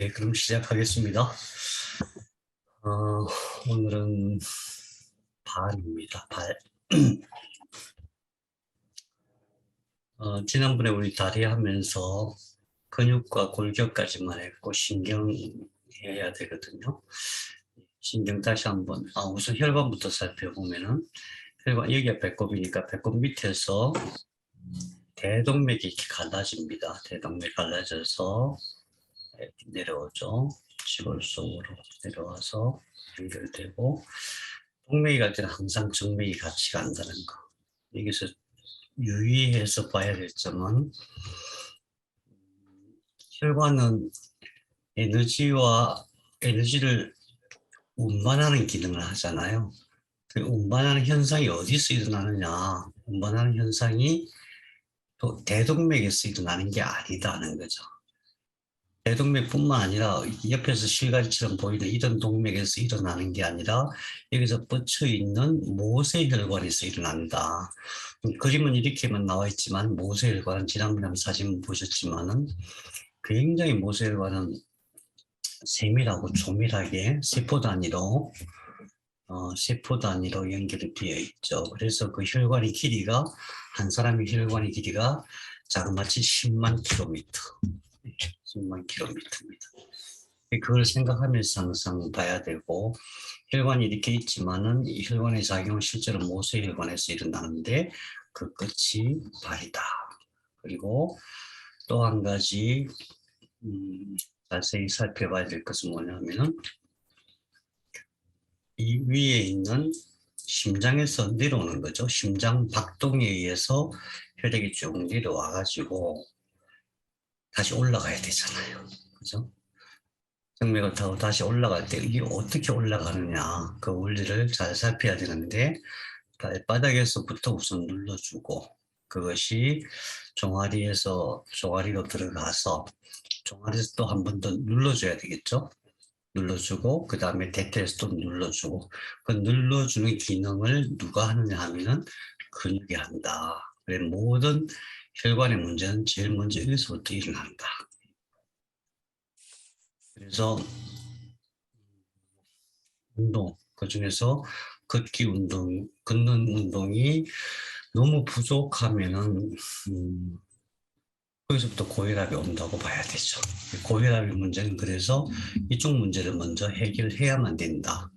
네, 그럼 시작하겠습니다. 오늘은 발입니다. 발. 지난번에 우리 다리 하면서 근육과 골격까지만 했고 신경 해야 되거든요. 신경 다시 한번, 우선 혈관부터 살펴보면은 혈관, 여기가 배꼽이니까 배꼽 밑에서 대동맥이 이렇게 갈라집니다. 대동맥 갈라져서 이렇게 내려오죠. 시골 속으로 내려와서 연결되고, 동맥이 갈 때는 항상 정맥이 같이 간다는 거. 여기서 유의해서 봐야 될 점은, 혈관은 에너지를 운반하는 기능을 하잖아요. 그 운반하는 현상이 어디서 일어나느냐? 운반하는 현상이 또 대동맥에서 일어나는 게 아니다는 거죠. 대동맥뿐만 아니라 옆에서 실갈처럼 보이는 이런 동맥에서 일어나는 게 아니라 여기서 뻗쳐 있는 모세혈관에서 일어난다. 그림은 이렇게만 나와 있지만 모세혈관은 지난번에 한번 사진 보셨지만은 굉장히 모세혈관은 세밀하고 조밀하게 세포 단위로 연결이 되어 있죠. 그래서 그 혈관의 길이가 한 사람의 혈관의 길이가 자그마치 10만 킬로미터. 10만 킬로미터입니다. 그걸 생각하면서 항상 봐야 되고, 혈관이 이렇게 있지만은 이 혈관의 작용은 실제로 모세혈관에서 일어나는데 그 끝이 발이다. 그리고 또 한 가지 자세히 살펴봐야 될 것은 뭐냐면은 이 위에 있는 심장에서 내려오는 거죠. 심장 박동에 의해서 혈액이 쭉 내려와 가지고 다시 올라가야 되잖아요. 그죠? 정맥을 타고 다시 올라갈 때 이게 어떻게 올라가느냐 그 원리를 잘 살펴야 되는데 발바닥에서부터 우선 눌러주고 그것이 종아리로 들어가서 종아리에서 또 한 번 더 눌러줘야 되겠죠. 눌러주고 그 다음에 대퇴해서 또 눌러주고 그 눌러주는 기능을 누가 하느냐 하면은 근육이 한다. 그래 모든 혈관의 문제는 제일 먼저 여기서부터 일어난다. 그래서 운동, 그중에서 걷는 운동이 너무 부족하면은, 거기서부터 고혈압이 온다고 봐야 되죠. 고혈압의 문제는 그래서 이쪽 문제를 먼저 해결해야만 된다.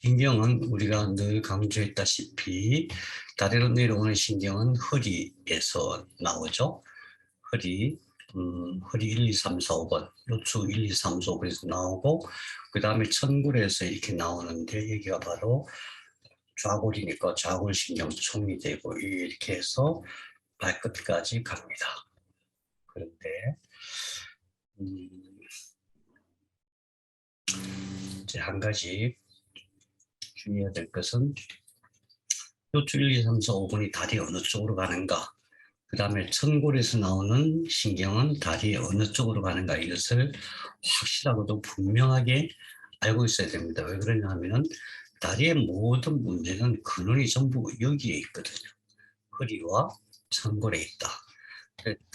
신경은 우리가 늘 강조했다시피 다리로 내려오는 신경은 허리에서 나오죠. 허리 1, 2, 3, 4, 5번, 요추 1, 2, 3, 4, 5번에서 나오고, 그 다음에 천골에서 이렇게 나오는데, 여기가 바로 좌골이니까 좌골신경총이 되고, 이렇게 해서 발끝까지 갑니다. 그런데, 음, 이제 한 가지 주의해야 될 것은, 요추 1, 2, 3, 4, 5번이 다리 어느 쪽으로 가는가, 그 다음에 천골에서 나오는 신경은 다리에 어느 쪽으로 가는가 이것을 확실하고도 분명하게 알고 있어야 됩니다. 왜 그러냐 하면 다리의 모든 문제는 근원이 전부 여기에 있거든요. 허리와 천골에 있다.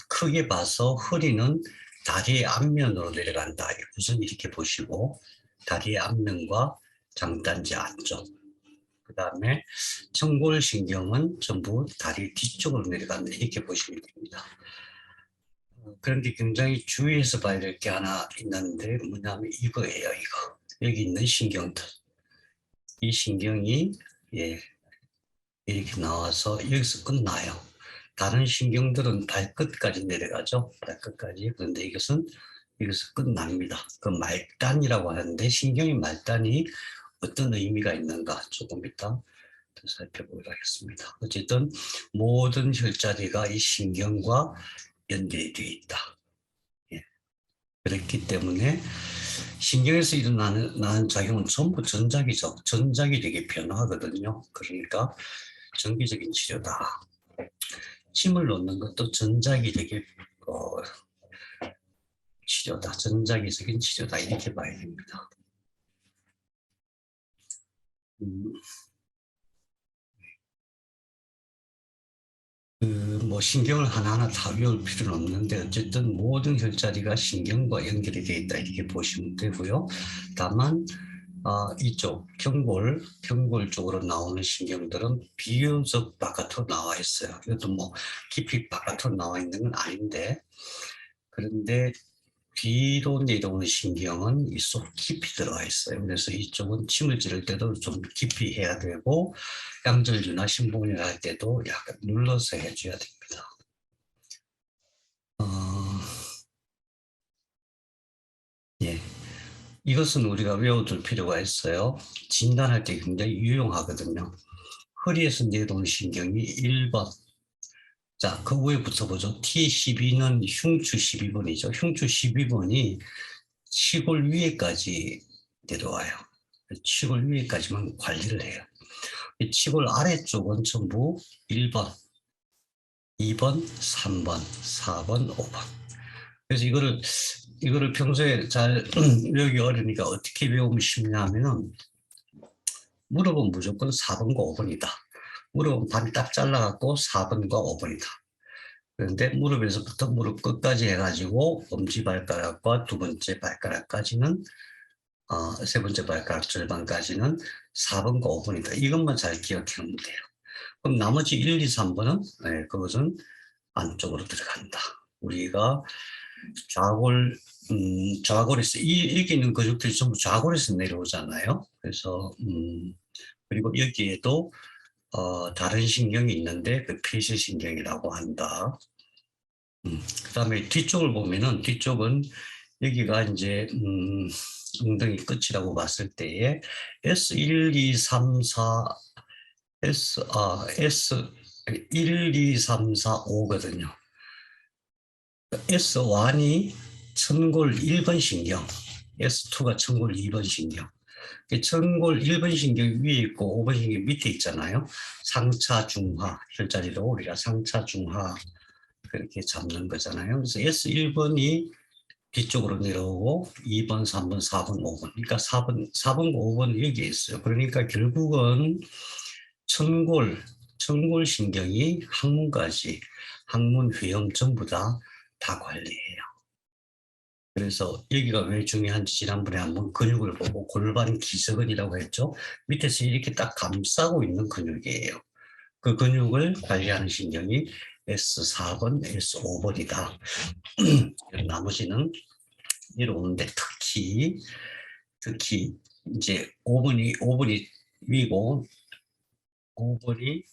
크게 봐서 허리는 다리의 앞면으로 내려간다. 우선 이렇게 보시고 다리의 앞면과 장단지 안쪽 그 다음에 청골신경은 전부 다리 뒤쪽으로 내려간다. 이렇게 보시면 됩니다. 그런데 굉장히 주의해서 봐야 될 게 하나 있는데 뭐냐면 이거예요. 이거. 여기 있는 신경들. 이 신경이 예, 이렇게 나와서 여기서 끝나요. 다른 신경들은 발끝까지 내려가죠. 발끝까지. 그런데 이것은 여기서 끝납니다. 그 말단이라고 하는데 신경의 말단이 어떤 의미가 있는가 조금 이따 더 살펴보도록 하겠습니다. 어쨌든 모든 혈자리가 이 신경과 연결이 되어 있다. 예. 그렇기 때문에 신경에서 일어나는 작용은 전부 전작이죠. 전작이 되게 변화하거든요. 그러니까 정기적인 치료다. 침을 놓는 것도 전작이 되게 치료다. 전작이적인 치료다. 이렇게 봐야 됩니다. 음, 뭐 신경을 하나하나 다 외울 필요는 없는데 어쨌든 모든 혈자리가 신경과 연결이 되어 있다 이렇게 보시면 되고요. 다만 이쪽 경골 쪽으로 나오는 신경들은 비교적 바깥으로 나와 있어요. 이것도 뭐 깊이 바깥으로 나와 있는 건 아닌데, 그런데 뒤로 내려오는 신경은 이 속 깊이 들어가 있어요. 그래서 이쪽은 침을 찌를 때도 좀 깊이 해야 되고, 양절유나 신봉을 할 때도 약간 눌러서 해줘야 됩니다. 예. 이것은 우리가 외워둘 필요가 있어요. 진단할 때 굉장히 유용하거든요. 허리에서 내려오는 신경이 1번. 자, 그 위에 붙여보죠. T12는 흉추 12번이죠. 흉추 12번이 치골 위에까지 내려와요. 치골 위에까지만 관리를 해요. 치골 아래쪽은 전부 1번, 2번, 3번, 4번, 5번. 그래서 이거를 평소에 잘 외우기 어려우니까 어떻게 외우면 쉽냐면은 무릎은 무조건 4번과 5번이다. 무릎은 반 딱 잘라갖고 4번과 5번이다. 그런데 무릎에서부터 무릎 끝까지 해가지고 엄지발가락과 두 번째 발가락까지는 세 번째 발가락 절반까지는 4번과 5번이다. 이것만 잘 기억하면 돼요. 그럼 나머지 1, 2, 3번은 그것은 안쪽으로 들어간다. 우리가 좌골에서 여기 있는 근육들이 전부 좌골에서 내려오잖아요. 그래서 그리고 여기에도 다른 신경이 있는데 그 폐쇄신경이라고 한다. 그다음에 뒤쪽을 보면은 뒤쪽은 여기가 이제 엉덩이 끝이라고 봤을 때에 S1, 2, 3, 4 S1, 2, 3, 4, 5거든요. S1이 천골 1번 신경, S2가 천골 2번 신경. 천골 1번 신경 위에 있고 5번 신경 밑에 있잖아요. 상차, 중하, 혈자리로 우리가 상차, 중하 그렇게 잡는 거잖아요. 그래서 S1번이 뒤쪽으로 내려오고 2번, 3번, 4번, 5번. 그러니까 4번, 5번 여기에 있어요. 그러니까 결국은 천골 신경이 항문까지, 항문 회음 전부 다 관리해요. 그래서 여기가 왜 중요한지 지난번에 한번 근육을 보고 골반 기저근이라고 했죠. 밑에서 이렇게 딱 감싸고 있는 근육이에요. 그 근육을 관리하는 신경이 S4번, S5번이다. 나머지는 내려오는데 특히 이제 5번이 위고 5번이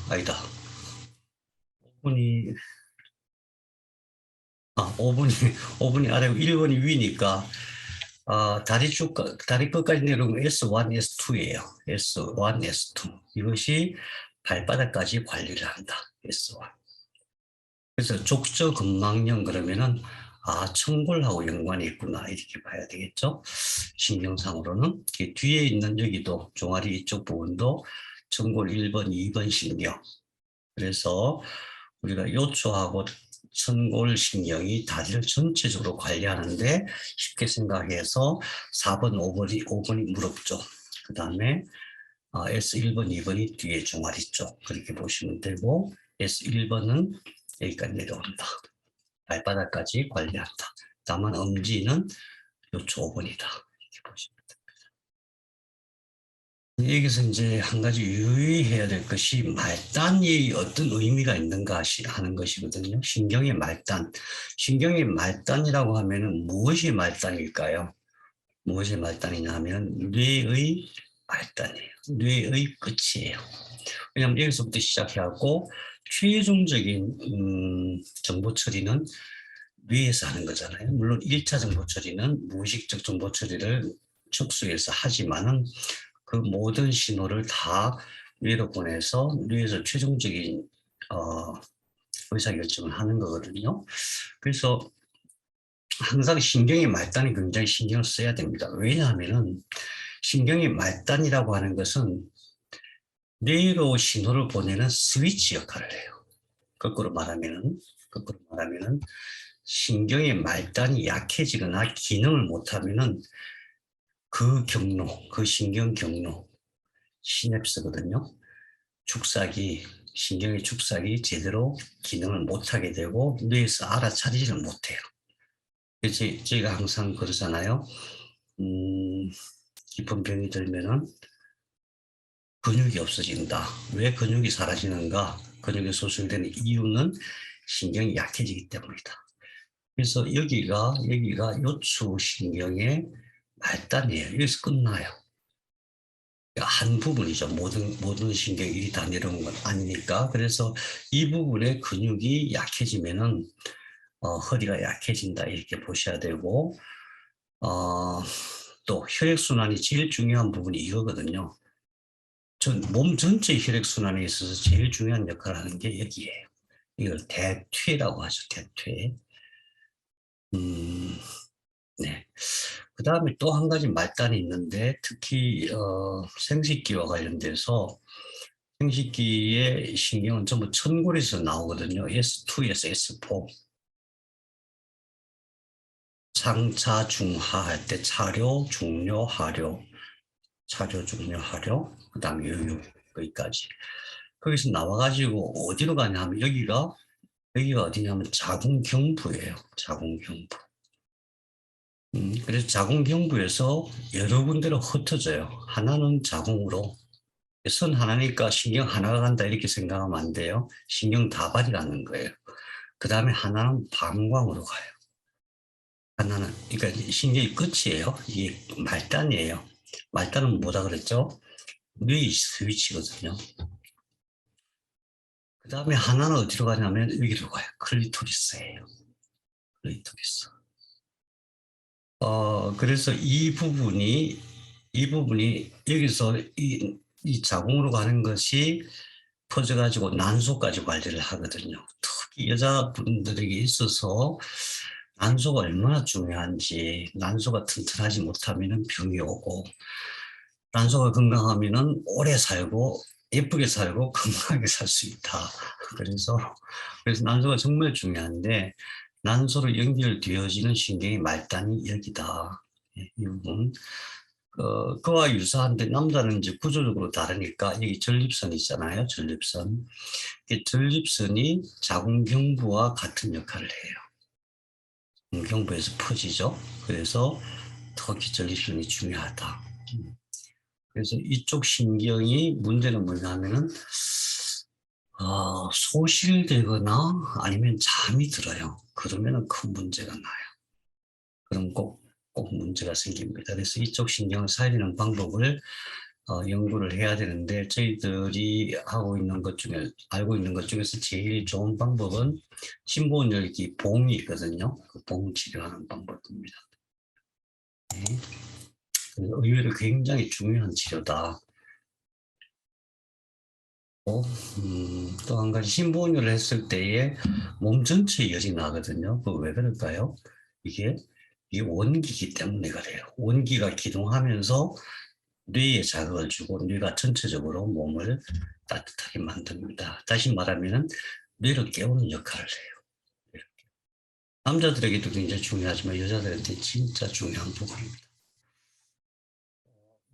아니다. 5번이 5번이 아래고 1번이 위니까 다리 끝까지 내려오면 S1, S2예요. S1, S2. 이것이 발바닥까지 관리를 한다. S1. 그래서 족저근막염 그러면은 천골하고 연관이 있구나 이렇게 봐야 되겠죠. 신경상으로는 뒤에 있는 여기도 종아리 이쪽 부분도 천골 1번, 2번 신경. 그래서 우리가 요초하고 천골 신경이 다리를 전체적으로 관리하는데 쉽게 생각해서 4번, 5번이 무릎 쪽. 그 다음에 S1번, 2번이 뒤에 종아리 쪽. 그렇게 보시면 되고 S1번은 여기까지 내려온다. 발바닥까지 관리한다. 다만 엄지는 요초 5번이다. 이렇게 보시면 됩니다. 여기서 이제 한 가지 유의해야 될 것이 말단이 어떤 의미가 있는가 하는 것이거든요. 신경의 말단. 신경의 말단이라고 하면은 무엇이 말단일까요? 무엇이 말단이냐 하면 뇌의 말단이에요. 뇌의 끝이에요. 왜냐하면 여기서부터 시작해갖고 최종적인 정보 처리는 뇌에서 하는 거잖아요. 물론 1차 정보 처리는 무의식적 정보 처리를 척수에서 하지만은 그 모든 신호를 다 뇌로 보내서 뇌에서 최종적인 의사결정을 하는 거거든요. 그래서 항상 신경의 말단이 굉장히 신경을 써야 됩니다. 왜냐하면은 신경의 말단이라고 하는 것은 뇌로 신호를 보내는 스위치 역할을 해요. 거꾸로 말하면은 신경의 말단이 약해지거나 기능을 못하면은 그 신경 경로, 시냅스거든요. 축삭이 신경의 축삭이 제대로 기능을 못하게 되고 뇌에서 알아차리지를 못해요. 그래서 저희가 항상 그러잖아요. 깊은 병이 들면은 근육이 없어진다. 왜 근육이 사라지는가? 근육이 소실되는 이유는 신경이 약해지기 때문이다. 그래서 여기가 요추신경의 말단이에요. 여기서 끝나요. 한 부분이죠. 모든 신경이 이리 다 내려오는 건 아니니까. 그래서 이 부분의 근육이 약해지면은 허리가 약해진다 이렇게 보셔야 되고, 또 혈액순환이 제일 중요한 부분이 이거거든요. 몸 전체 혈액순환에 있어서 제일 중요한 역할을 하는 게 여기예요. 이걸 대퇴라고 하죠. 대퇴. 네. 그 다음에 또 한 가지 말단이 있는데 특히 생식기와 관련돼서 생식기의 신경은 전부 천골에서 나오거든요. S2에서 S4. 상차, 중하 할 때 차료, 중료, 하료. 차료, 중료, 하료. 그 다음에 요요. 거기까지. 거기서 나와가지고 어디로 가냐 하면 여기가 어디냐면 자궁경부예요. 자궁경부. 그래서 자궁경부에서 여러 군데로 흩어져요. 하나는 자궁으로. 선 하나니까 신경 하나가 간다 이렇게 생각하면 안 돼요. 신경 다발이 가는 거예요. 그 다음에 하나는 방광으로 가요. 하나는, 그러니까 신경이 끝이에요. 이게 말단이에요. 말단은 뭐다 그랬죠? 뇌의 스위치거든요. 그 다음에 하나는 어디로 가냐면 여기로 가요. 클리토리스예요. 클리토리스. 그래서 이 부분이 여기서 이 자궁으로 가는 것이 퍼져가지고 난소까지 관리를 하거든요. 특히 여자분들에게 있어서 난소가 얼마나 중요한지, 난소가 튼튼하지 못하면 병이 오고, 난소가 건강하면 오래 살고, 예쁘게 살고, 건강하게 살 수 있다. 그래서 난소가 정말 중요한데, 난소로 연결되어지는 신경의 말단이 여기다. 이 부분. 그와 유사한데 남자는 이제 구조적으로 다르니까 여기 전립선 있잖아요. 전립선. 이 전립선이 자궁경부와 같은 역할을 해요. 경부에서 퍼지죠. 그래서 특히 전립선이 중요하다. 그래서 이쪽 신경이 문제는 뭐냐면은 소실되거나 아니면 잠이 들어요. 그러면은 큰 문제가 나요. 그럼 꼭 문제가 생깁니다. 그래서 이쪽 신경을 살리는 방법을 연구를 해야 되는데 저희들이 알고 있는 것 중에서 제일 좋은 방법은 심보원열기 봉이 있거든요. 그 봉 치료하는 방법입니다. 네. 의외로 굉장히 중요한 치료다. 또 한 가지 심보원열을 했을 때에 몸 전체에 열이 나거든요. 그 왜 그럴까요? 이게 원기이기 때문에 그래요. 원기가 기동하면서 뇌에 자극을 주고 뇌가 전체적으로 몸을 따뜻하게 만듭니다. 다시 말하면 뇌를 깨우는 역할을 해요. 남자들에게도 굉장히 중요하지만 여자들한테 진짜 중요한 부분입니다.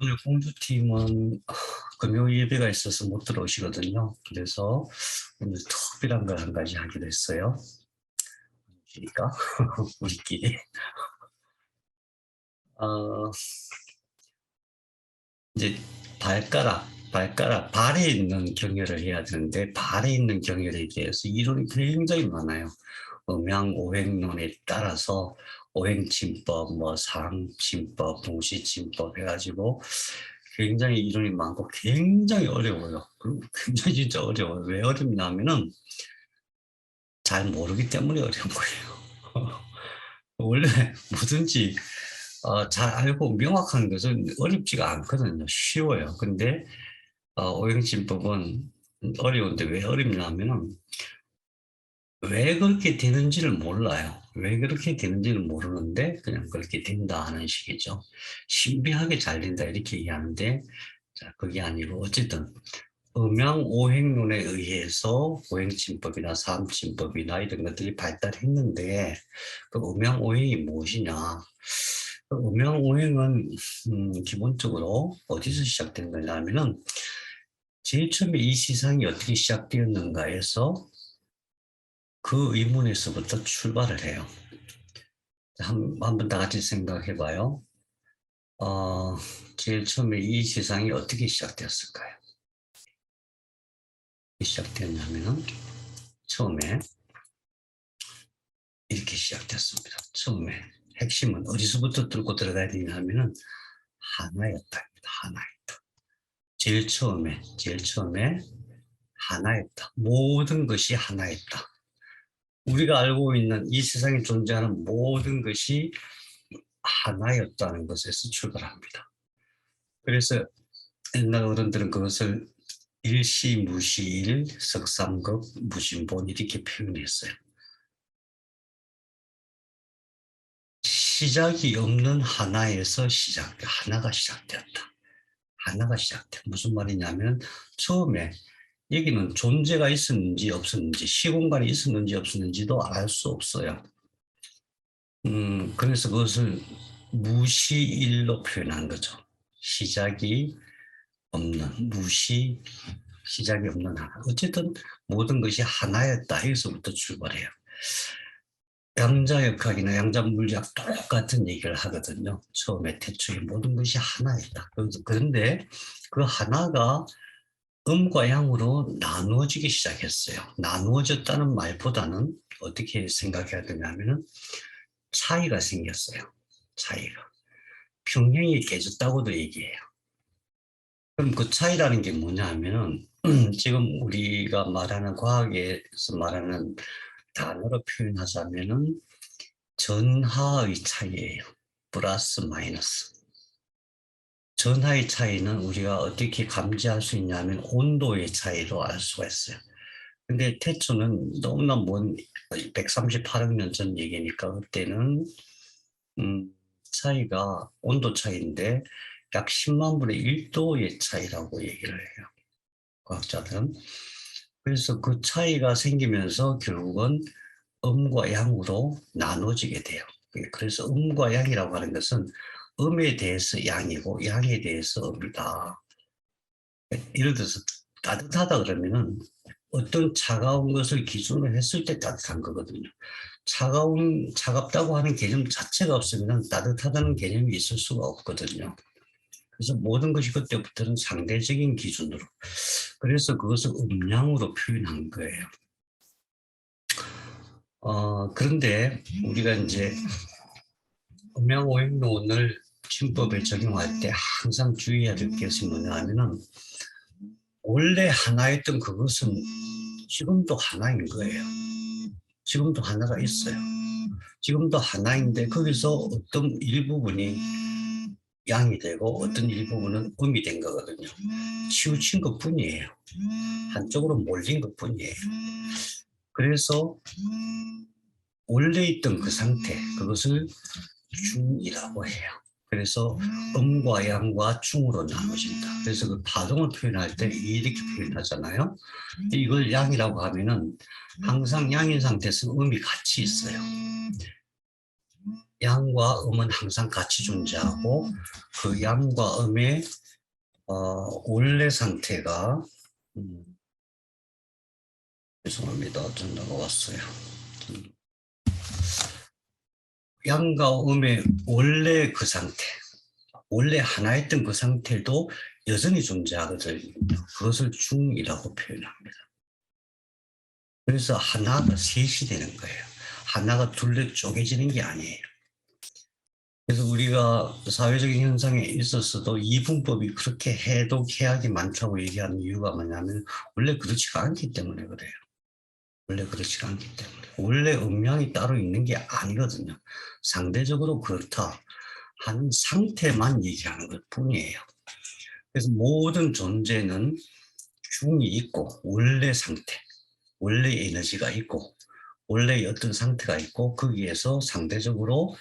오늘 공주팀은 금요 예배가 있어서 못 들어오시거든요. 그래서 오늘 특별한 걸 한 가지 하기로 했어요. 그러니까 우리끼리 이제 발에 있는 경혈을 해야 되는데 발에 있는 경혈에 대해서 이론이 굉장히 많아요. 음양오행론에 따라서 오행침법, 상침법, 동시침법 해가지고 굉장히 이론이 많고 굉장히 어려워요. 그리고 굉장히 진짜 어려워요. 왜 어렵냐면은 잘 모르기 때문에 어려운 거예요. 원래 뭐든지 잘 알고 명확한 것은 어렵지가 않거든요. 쉬워요. 근데 오행침법은 어려운데 왜 어렵냐면은 왜 그렇게 되는지를 몰라요. 왜 그렇게 되는지를 모르는데 그냥 그렇게 된다 하는 식이죠. 신비하게 잘 된다 이렇게 얘기하는데 자, 그게 아니고 어쨌든 음양오행론에 의해서 오행침법이나 삼침법이나 이런 것들이 발달했는데 그 음양오행이 무엇이냐? 그 음양오행은 기본적으로 어디서 시작된 거냐면은 제일 처음에 이 세상이 어떻게 시작되었는가에서 그 의문에서부터 출발을 해요. 한번 다 같이 생각해 봐요. 어, 제일 처음에 이 세상이 어떻게 시작되었을까요? 시작되었냐면은 처음에 이렇게 시작됐습니다. 처음에 핵심은 어디서부터 뚫고 들어가야 되냐 하면은 하나였다. 하나였다. 제일 처음에 하나였다. 모든 것이 하나였다. 우리가 알고 있는 이 세상에 존재하는 모든 것이 하나였다는 것에서 출발합니다. 그래서 옛날 어른들은 그것을 일시무시일, 석삼극, 무진본 이렇게 표현했어요. 시작이 없는 하나에서 하나가 시작되었다. 하나가 시작돼. 무슨 말이냐면 처음에 여기는 존재가 있었는지 없었는지, 시공간이 있었는지 없었는지도 알 수 없어요. 그래서 그것을 무시일로 표현한 거죠. 시작이 없는, 시작이 없는 하나. 어쨌든 모든 것이 하나였다. 여기서부터 출발해요. 양자역학이나 양자물리학 똑같은 얘기를 하거든요. 처음에 태초에 모든 것이 하나였다. 그런데 그 하나가 음과 양으로 나누어지기 시작했어요. 나누어졌다는 말보다는 어떻게 생각해야 되냐면은 차이가 생겼어요. 차이가. 평행이 깨졌다고도 얘기해요. 그럼 그 차이라는 게 뭐냐 하면은 지금 우리가 말하는 과학에서 말하는 단어로 표현하자면은 전하의 차이예요. 플러스 마이너스. 전하의 차이는 우리가 어떻게 감지할 수 있냐면 온도의 차이로 알 수가 있어요. 근데 태초는 너무나 먼 138억 년 전 얘기니까 그때는 차이가 온도 차이인데 약 10만 분의 1도의 차이라고 얘기를 해요. 과학자들은. 그래서 그 차이가 생기면서 결국은 음과 양으로 나눠지게 돼요. 그래서 음과 양이라고 하는 것은 음에 대해서 양이고 양에 대해서 음이다. 예를 들어서 따뜻하다 그러면은 어떤 차가운 것을 기준으로 했을 때 따뜻한 거거든요. 차갑다고 하는 개념 자체가 없으면 따뜻하다는 개념이 있을 수가 없거든요. 그래서 모든 것이 그때부터는 상대적인 기준으로. 그래서 그것을 음량으로 표현한 거예요. 그런데 우리가 이제 음양오행론을 진법에 적용할 때 항상 주의해야 될 것이 뭐냐 하면은 원래 하나였던 그것은 지금도 하나인 거예요. 지금도 하나가 있어요. 지금도 하나인데 거기서 어떤 일부분이 양이 되고 어떤 일부분은 음이 된 거거든요. 치우친 것 뿐이에요. 한쪽으로 몰린 것 뿐이에요. 그래서 원래 있던 그 상태, 그것을 중이라고 해요. 그래서 음과 양과 중으로 나눠진다. 그래서 그 파동을 표현할 때 이렇게 표현하잖아요. 이걸 양이라고 하면은 항상 양인 상태에서 음이 같이 있어요. 양과 음은 항상 같이 존재하고 그 양과 음의 원래 상태가 죄송합니다. 전화가 왔어요. 양과 음의 원래 그 상태, 원래 하나였던 그 상태도 여전히 존재하거든요. 그것을 중이라고 표현합니다. 그래서 하나가 셋이 되는 거예요. 하나가 둘로 쪼개지는 게 아니에요. 그래서 우리가 사회적인 현상에 있어서도 이분법이 그렇게 해독해악이 많다고 얘기하는 이유가 뭐냐면 원래 그렇지가 않기 때문에 그래요. 원래 그렇지가 않기 때문에. 원래 음양이 따로 있는 게 아니거든요. 상대적으로 그렇다 하는 상태만 얘기하는 것 뿐이에요. 그래서 모든 존재는 중이 있고 원래 상태, 원래 에너지가 있고 원래 어떤 상태가 있고 거기에서 상대적으로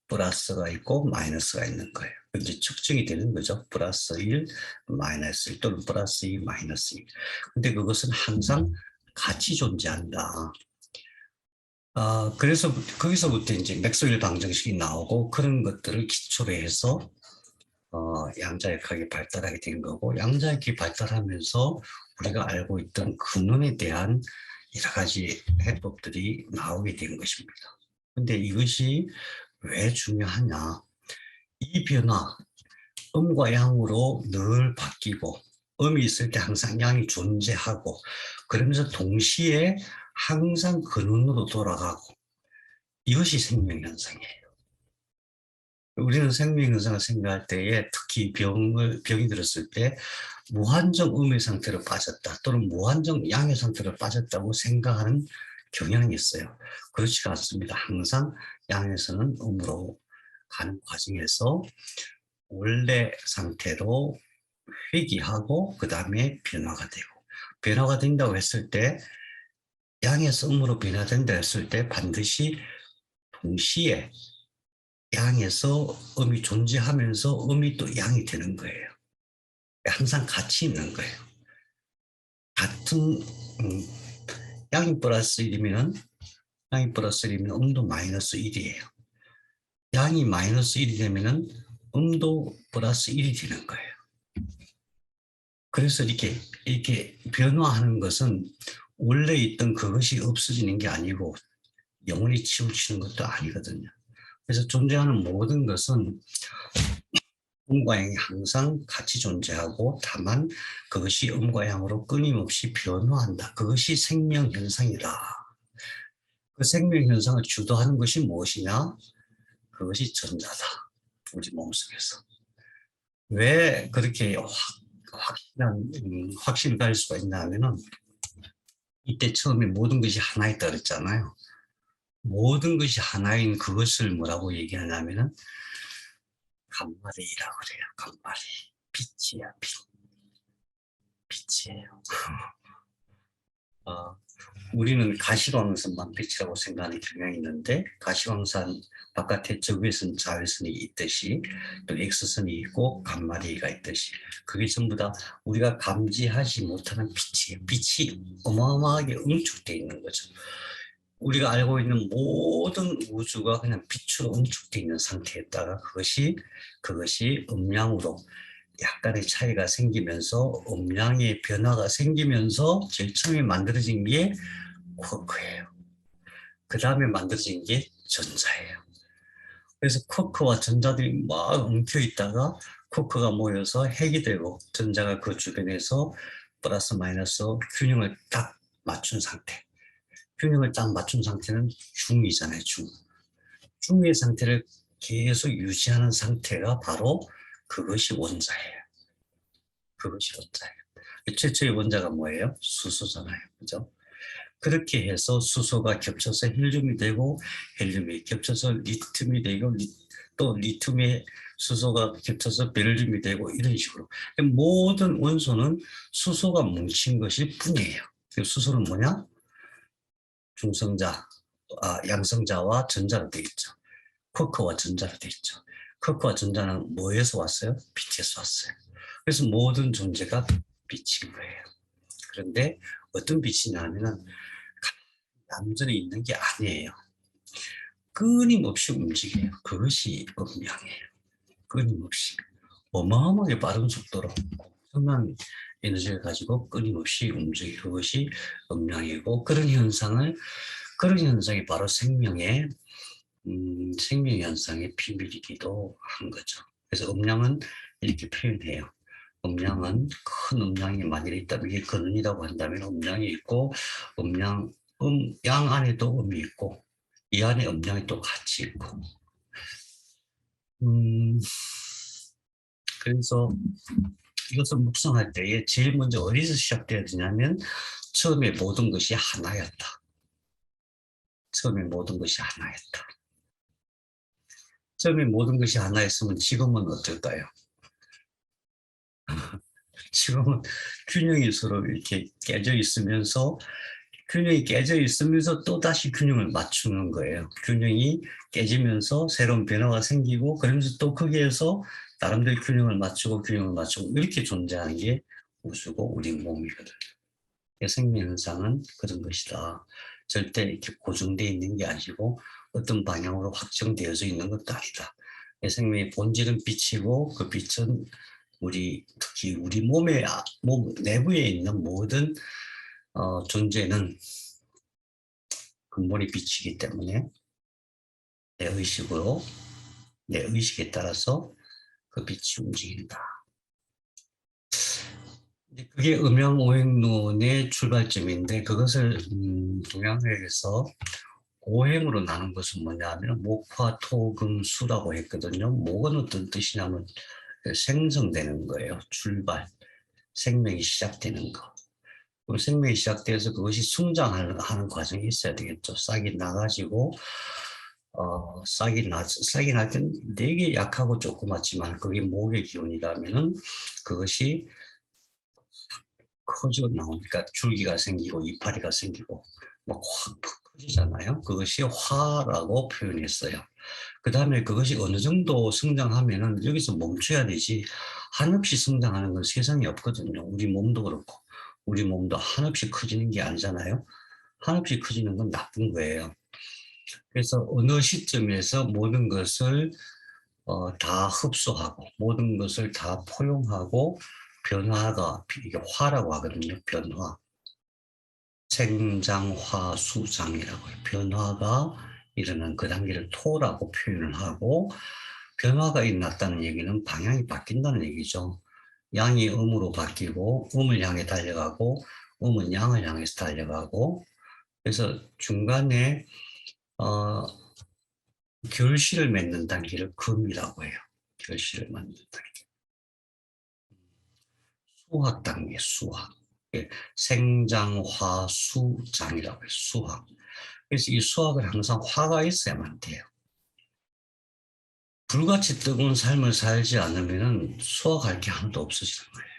플러스가 있고 마이너스가 있는 거예요. 이제 측정이 되는 거죠. 플러스 1, 마이너스 1 또는 플러스 2, 마이너스 2. 근데 그것은 항상 같이 존재한다. 그래서 거기서부터 이제 맥스웰 방정식이 나오고 그런 것들을 기초로 해서 양자역학이 발달하게 된 거고, 양자역학이 발달하면서 우리가 알고 있던 근원에 대한 여러 가지 해법들이 나오게 된 것입니다. 근데 이것이 왜 중요하냐? 이 변화, 음과 양으로 늘 바뀌고, 음이 있을 때 항상 양이 존재하고, 그러면서 동시에 항상 근원으로 돌아가고, 이것이 생명현상이에요. 우리는 생명현상을 생각할 때에 특히 병이 들었을 때 무한정 음의 상태로 빠졌다 또는 무한정 양의 상태로 빠졌다고 생각하는 경향이 있어요. 그렇지가 않습니다. 항상 양에서는 음으로 가는 과정에서 원래 상태로 회귀하고 그 다음에 변화가 되고, 변화가 된다고 했을 때 양에서 음으로 변화된다 했을 때 반드시 동시에 양에서 음이 존재하면서 음이 또 양이 되는 거예요. 항상 같이 있는 거예요. 같은 음, 양이 플러스 1이면 음도 마이너스 1이에요. 양이 마이너스 1이 되면 음도 플러스 1이 되는 거예요. 그래서 이렇게 변화하는 것은 원래 있던 그것이 없어지는 게 아니고 영원히 치우치는 것도 아니거든요. 그래서 존재하는 모든 것은 음과 양이 항상 같이 존재하고 다만 그것이 음과 양으로 끊임없이 변화한다. 그것이 생명현상이다. 그 생명현상을 주도하는 것이 무엇이냐? 그것이 전자다. 우리 몸속에서. 왜 그렇게 확신을 가질 수가 있냐 하면은 이때 처음에 모든 것이 하나였다 그랬잖아요. 모든 것이 하나인 그것을 뭐라고 얘기하냐면은 간말이라고 그래요. 간말이. 빛이야, 빛. 빛이에요. 우리는 가시광선만 빛이라고 생각하는 경향이 있는데, 가시광선 바깥에 적외선, 자외선이 있듯이 또 X선이 있고 간마리가 있듯이 그게 전부 다 우리가 감지하지 못하는 빛이에요. 빛이 어마어마하게 응축되어 있는 거죠. 우리가 알고 있는 모든 우주가 그냥 빛으로 응축되어 있는 상태에다가 그것이 음량으로 약간의 차이가 생기면서 음량의 변화가 생기면서 제일 처음에 만들어진 게 쿼크예요. 그 다음에 만들어진 게 전자예요. 그래서 쿼크와 전자들이 막 엉켜 있다가 쿼크가 모여서 핵이 되고 전자가 그 주변에서 플러스 마이너스 균형을 딱 맞춘 상태. 균형을 딱 맞춘 상태는 중이잖아요. 중의 상태를 계속 유지하는 상태가 바로 그것이 원자예요. 그것이 원자예요. 최초의 원자가 뭐예요? 수소잖아요. 그죠? 그렇게 해서 수소가 겹쳐서 헬륨이 되고 헬륨이 겹쳐서 리튬이 되고 또 리튬에 수소가 겹쳐서 베릴륨이 되고 이런 식으로 모든 원소는 수소가 뭉친 것일 뿐이에요. 수소는 뭐냐? 중성자, 양성자와 전자로 되어 있죠. 쿼크와 전자로 되어 있죠. 쿼크와 전자는 뭐에서 왔어요? 빛에서 왔어요. 그래서 모든 존재가 빛인 거예요. 그런데 어떤 빛이냐면은 얌전히 있는 게 아니에요. 끊임없이 움직여요. 그것이 음량이에요. 끊임없이. 어마어마하게 빠른 속도로 엄청난 에너지를 가지고 끊임없이 움직이고 그것이 음량이고 그런 현상이 바로 생명의 생명현상의 비밀이기도 한 거죠. 그래서 음량은 이렇게 표현해요. 음량은 큰 음량이 만일 있다면 이게 근원이라고 한다면 음량이 있고 양 안에도 음이 있고 이 안에 음량이 또 같이 있고 그래서 이것을 묵상할 때에 제일 먼저 어디서 시작돼야 되냐면 처음에 모든 것이 하나였다. 처음에 모든 것이 하나였다. 처음에 모든 것이 하나였으면 지금은 어떨까요? 지금은 균형이 서로 이렇게 깨져 있으면서 또다시 균형을 맞추는 거예요. 균형이 깨지면서 새로운 변화가 생기고 그러면서 또 거기에서 나름대로 균형을 맞추고 이렇게 존재하는 게 우주고 우리 몸이거든요. 생명현상은 그런 것이다. 절대 이렇게 고정되어 있는 게 아니고 어떤 방향으로 확정되어져 있는 것도 아니다. 생명의 본질은 빛이고 그 빛은 특히 우리 몸 내부에 있는 모든 존재는 근본이 빛이기 때문에 내 의식으로 내 의식에 따라서 그 빛이 움직인다. 그게 음양오행론의 출발점인데 그것을 동양회에서 오행으로 나눈 것은 뭐냐면 목화토금수라고 했거든요. 목은 어떤 뜻이냐면 생성되는 거예요. 출발, 생명이 시작되는 거. 그럼 생명이 시작돼서 그것이 성장하는 과정이 있어야 되겠죠. 싹이 나가지고 싹이 날 때는 되게 약하고 조그맣지만 그게 목의 기운이라면은 그것이 커져 나오니까 줄기가 생기고 이파리가 생기고 막 확 커지잖아요. 그것이 화라고 표현했어요. 그 다음에 그것이 어느 정도 성장하면은 여기서 멈춰야 되지 한없이 성장하는 건 세상에 없거든요. 우리 몸도 그렇고 우리 몸도 한없이 커지는 게 아니잖아요. 한없이 커지는 건 나쁜 거예요. 그래서 어느 시점에서 모든 것을 다 흡수하고 모든 것을 다 포용하고 변화가 이게 화라고 하거든요. 변화. 생장화수장이라고 해요. 변화가 일어난 그 단계를 토라고 표현을 하고 변화가 일어났다는 얘기는 방향이 바뀐다는 얘기죠. 양이 음으로 바뀌고 음을 향해 달려가고 음은 양을 향해서 달려가고 그래서 중간에 결실을 맺는 단계를 금이라고 해요. 결실을 맺는 단계. 수학 단계, 수학. 예, 생장화수장이라고 해요. 수학. 그래서 이 수학을 항상 화가 있어야만 돼요. 불같이 뜨거운 삶을 살지 않으면 수학할 게 하나도 없어지는 거예요.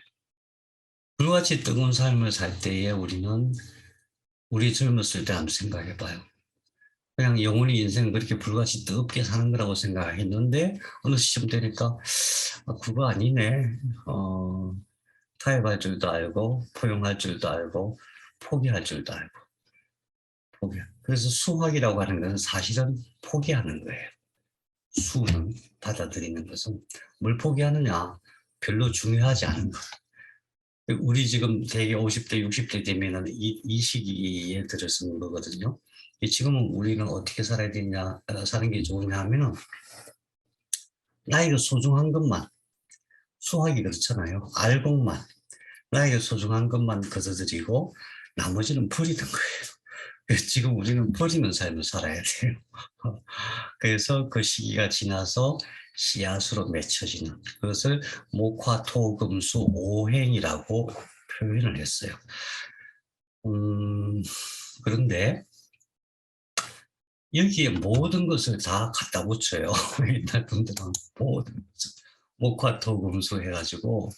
불같이 뜨거운 삶을 살 때에 우리 젊었을 때 한번 생각해 봐요. 그냥 영원히 인생은 그렇게 불같이 뜨겁게 사는 거라고 생각했는데 어느 시점 되니까 그거 아니네. 타협할 줄도 알고 포용할 줄도 알고 포기할 줄도 알고 그래서 수학이라고 하는 것은 사실은 포기하는 거예요. 수는 받아들이는 것은 뭘 포기하느냐 별로 중요하지 않은 것. 우리 지금 대개 50대 60대 되면은 이 시기에 들어서는 거거든요. 지금은 우리는 어떻게 살아야 되냐 사는 게 좋으냐 하면은 나이가 소중한 것만 수학이 그렇잖아요. 알곡만 나에게 소중한 것만 거둬들이고 나머지는 버리는 거예요. 지금 우리는 버리는 삶을 살아야 돼요. 그래서 그 시기가 지나서 씨앗으로 맺혀지는 그것을 목화토금수 오행이라고 표현을 했어요. 그런데 여기에 모든 것을 다 갖다 붙여요. 옛날 분들은 모든 것을 목화토금수 해가지고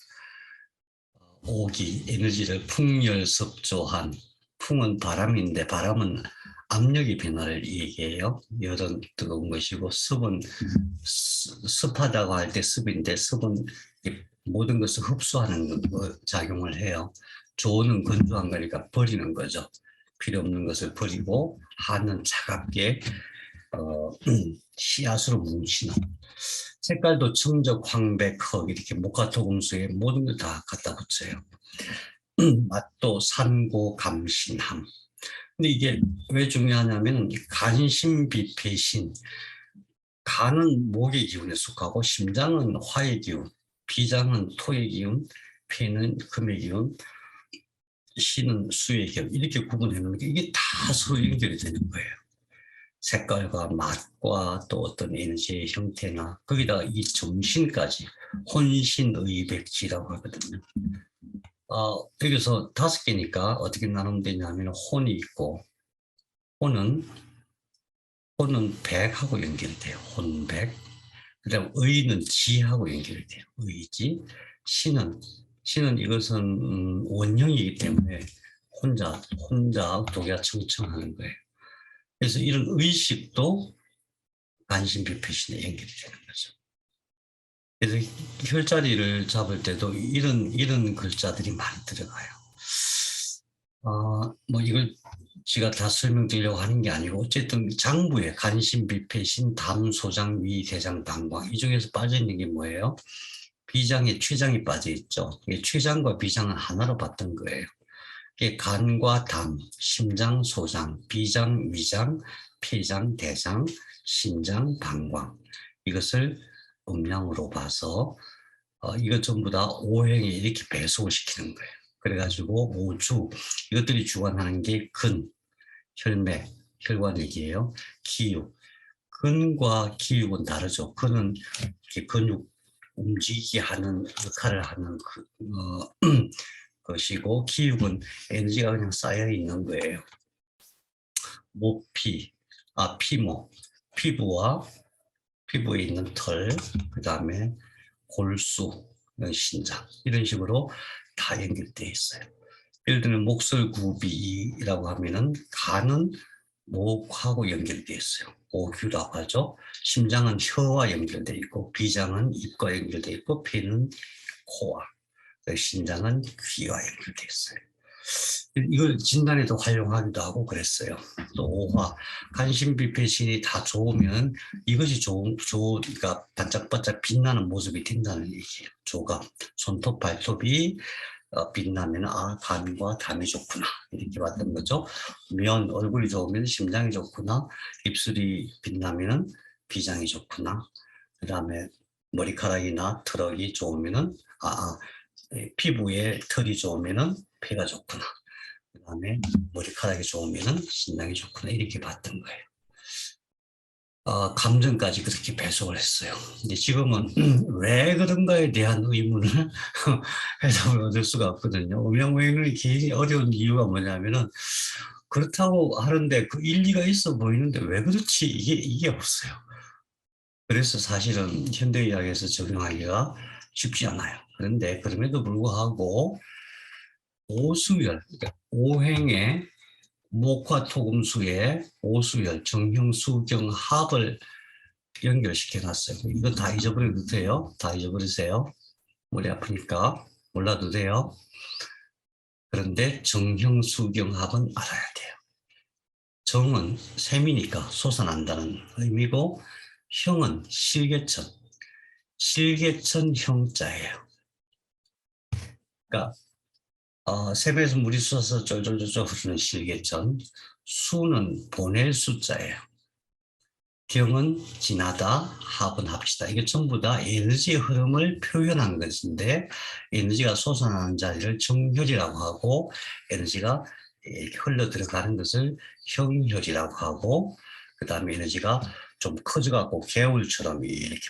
오기, 에너지를 풍열섭조한 풍은 바람인데 바람은 압력의 변화를 얘기해요. 열은 뜨거운 것이고 습은 습하다고 할 때 습인데 습은 모든 것을 흡수하는 작용을 해요. 조는 건조한 거니까 버리는 거죠. 필요 없는 것을 버리고 하는 차갑게 씨앗으로 뭉치는 색깔도 청적, 황백, 흑 이렇게 목화토금수에 모든 걸 다 갖다 붙여요. 맛도 산고, 감신함. 근데 이게 왜 중요하냐면 간신비패신. 간은 목의 기운에 속하고 심장은 화의 기운, 비장은 토의 기운, 폐는 금의 기운, 신은 수의 기운 이렇게 구분해 놓는 게 이게 다 서로 연결이 되는 거예요. 색깔과 맛과 또 어떤 에너지의 형태나 거기다가 이 정신까지 혼신의백지라고 하거든요. 여기서 5개니까 어떻게 나누면 되냐면 혼이 있고 혼은 백하고 연결이 돼요. 혼백. 그다음 의는 지하고 연결이 돼요. 의지. 신은 이것은 원형이기 때문에 혼자 독야청청하는 거예요. 그래서 이런 의식도 간신비패신에 연결이 되는 거죠. 그래서 혈자리를 잡을 때도 이런 글자들이 많이 들어가요. 뭐 이걸 제가 다 설명드리려고 하는 게 아니고 어쨌든 장부에 간신, 비폐신, 담, 소장, 위, 대장, 방광 이 중에서 빠져 있는 게 뭐예요? 비장에 췌장이 빠져 있죠. 췌장과 비장은 하나로 봤던 거예요. 간과 담, 심장, 소장, 비장, 위장, 폐장, 대장, 신장, 방광 이것을 음량으로 봐서 이것 전부 다 오행에 이렇게 배속을 시키는 거예요. 그래가지고 오주 이것들이 주관하는 게 근, 혈맥, 혈관액이에요. 기육, 근과 기육은 다르죠. 근은 이렇게 근육 움직이게 하는 역할을 하는 것이고 기육은 에너지가 그냥 쌓여 있는 거예요. 모피, 피모, 피부와 피부에 있는 털, 그 다음에 골수, 신장 이런 식으로 다 연결되어 있어요. 예를 들면 목설구비라고 하면은 간은 목하고 연결되어 있어요. 오규라고 하죠. 심장은 혀와 연결되어 있고 비장은 입과 연결되어 있고 폐는 코와 신장은 귀와 연결되어 있어요. 이걸 진단에도 활용하기도 하고 그랬어요. 또 오화, 간신비폐신이 다 좋으면 이것이 그러니까 반짝반짝 빛나는 모습이 된다는 얘기예요. 조각, 손톱, 발톱이 빛나면 간과 담이 좋구나 이렇게 봤던 거죠. 얼굴이 좋으면 심장이 좋구나, 입술이 빛나면 비장이 좋구나. 그 다음에 머리카락이나 트럭이 좋으면은 피부에 털이 좋으면은 폐가 좋구나. 그 다음에 머리카락이 좋으면은 신장이 좋구나 이렇게 봤던 거예요. 감정까지 그렇게 배속을 했어요. 근데 지금은 왜 그런가에 대한 의문을 해답을 얻을 수가 없거든요. 음양오행론이 굉장히 어려운 이유가 뭐냐면은 그렇다고 하는데 그 일리가 있어 보이는데 왜 그렇지 이게 없어요. 그래서 사실은 현대의학에서 적용하기가 쉽지 않아요. 그런데 그럼에도 불구하고 오수열, 그러니까 오행의 목화토금수의 오수열, 정형수경합을 연결시켜 놨어요. 이거 다 잊어버려도 돼요. 다 잊어버리세요. 머리 아프니까 몰라도 돼요. 그런데 정형수경합은 알아야 돼요. 정은 셈이니까 솟아난다는 의미고 형은 실개천, 실개천 형자예요. 그러니까 샘에서 물이 솟아서 쫄쫄쫄쫄 흐르는 실개천, 수는 보낼 숫자예요. 경은 지나다, 합은 합시다. 이게 전부 다 에너지의 흐름을 표현한 것인데 에너지가 솟아나는 자리를 정혈이라고 하고 에너지가 흘러 들어가는 것을 형혈이라고 하고 그 다음에 에너지가 좀 커져갖고 개울처럼 이렇게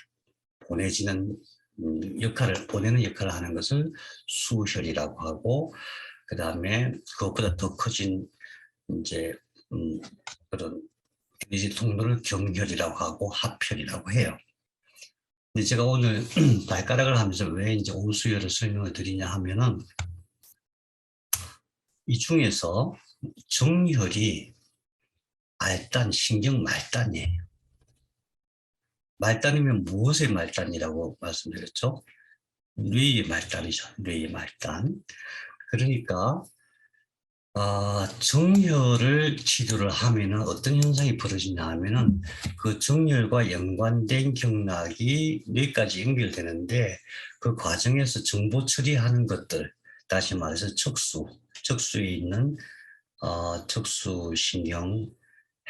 보내지는 보내는 역할을 하는 것을 수혈이라고 하고 그 다음에 그것보다 더 커진 이제 그런 에너지 통로를 경혈이라고 하고 합혈이라고 해요. 근데 제가 오늘 발가락을 하면서 왜 이제 온수열을 설명을 드리냐 하면은 이 중에서 정혈이 신경 말단이에요. 말단이면 무엇의 말단이라고 말씀드렸죠? 뇌의 말단이죠. 뇌의 말단. 그러니까 정혈을 치료를 하면은 어떤 현상이 벌어지냐 하면은 그 정혈과 연관된 경락이 뇌까지 연결되는데 그 과정에서 정보 처리하는 것들, 다시 말해서 척수에 있는 척수신경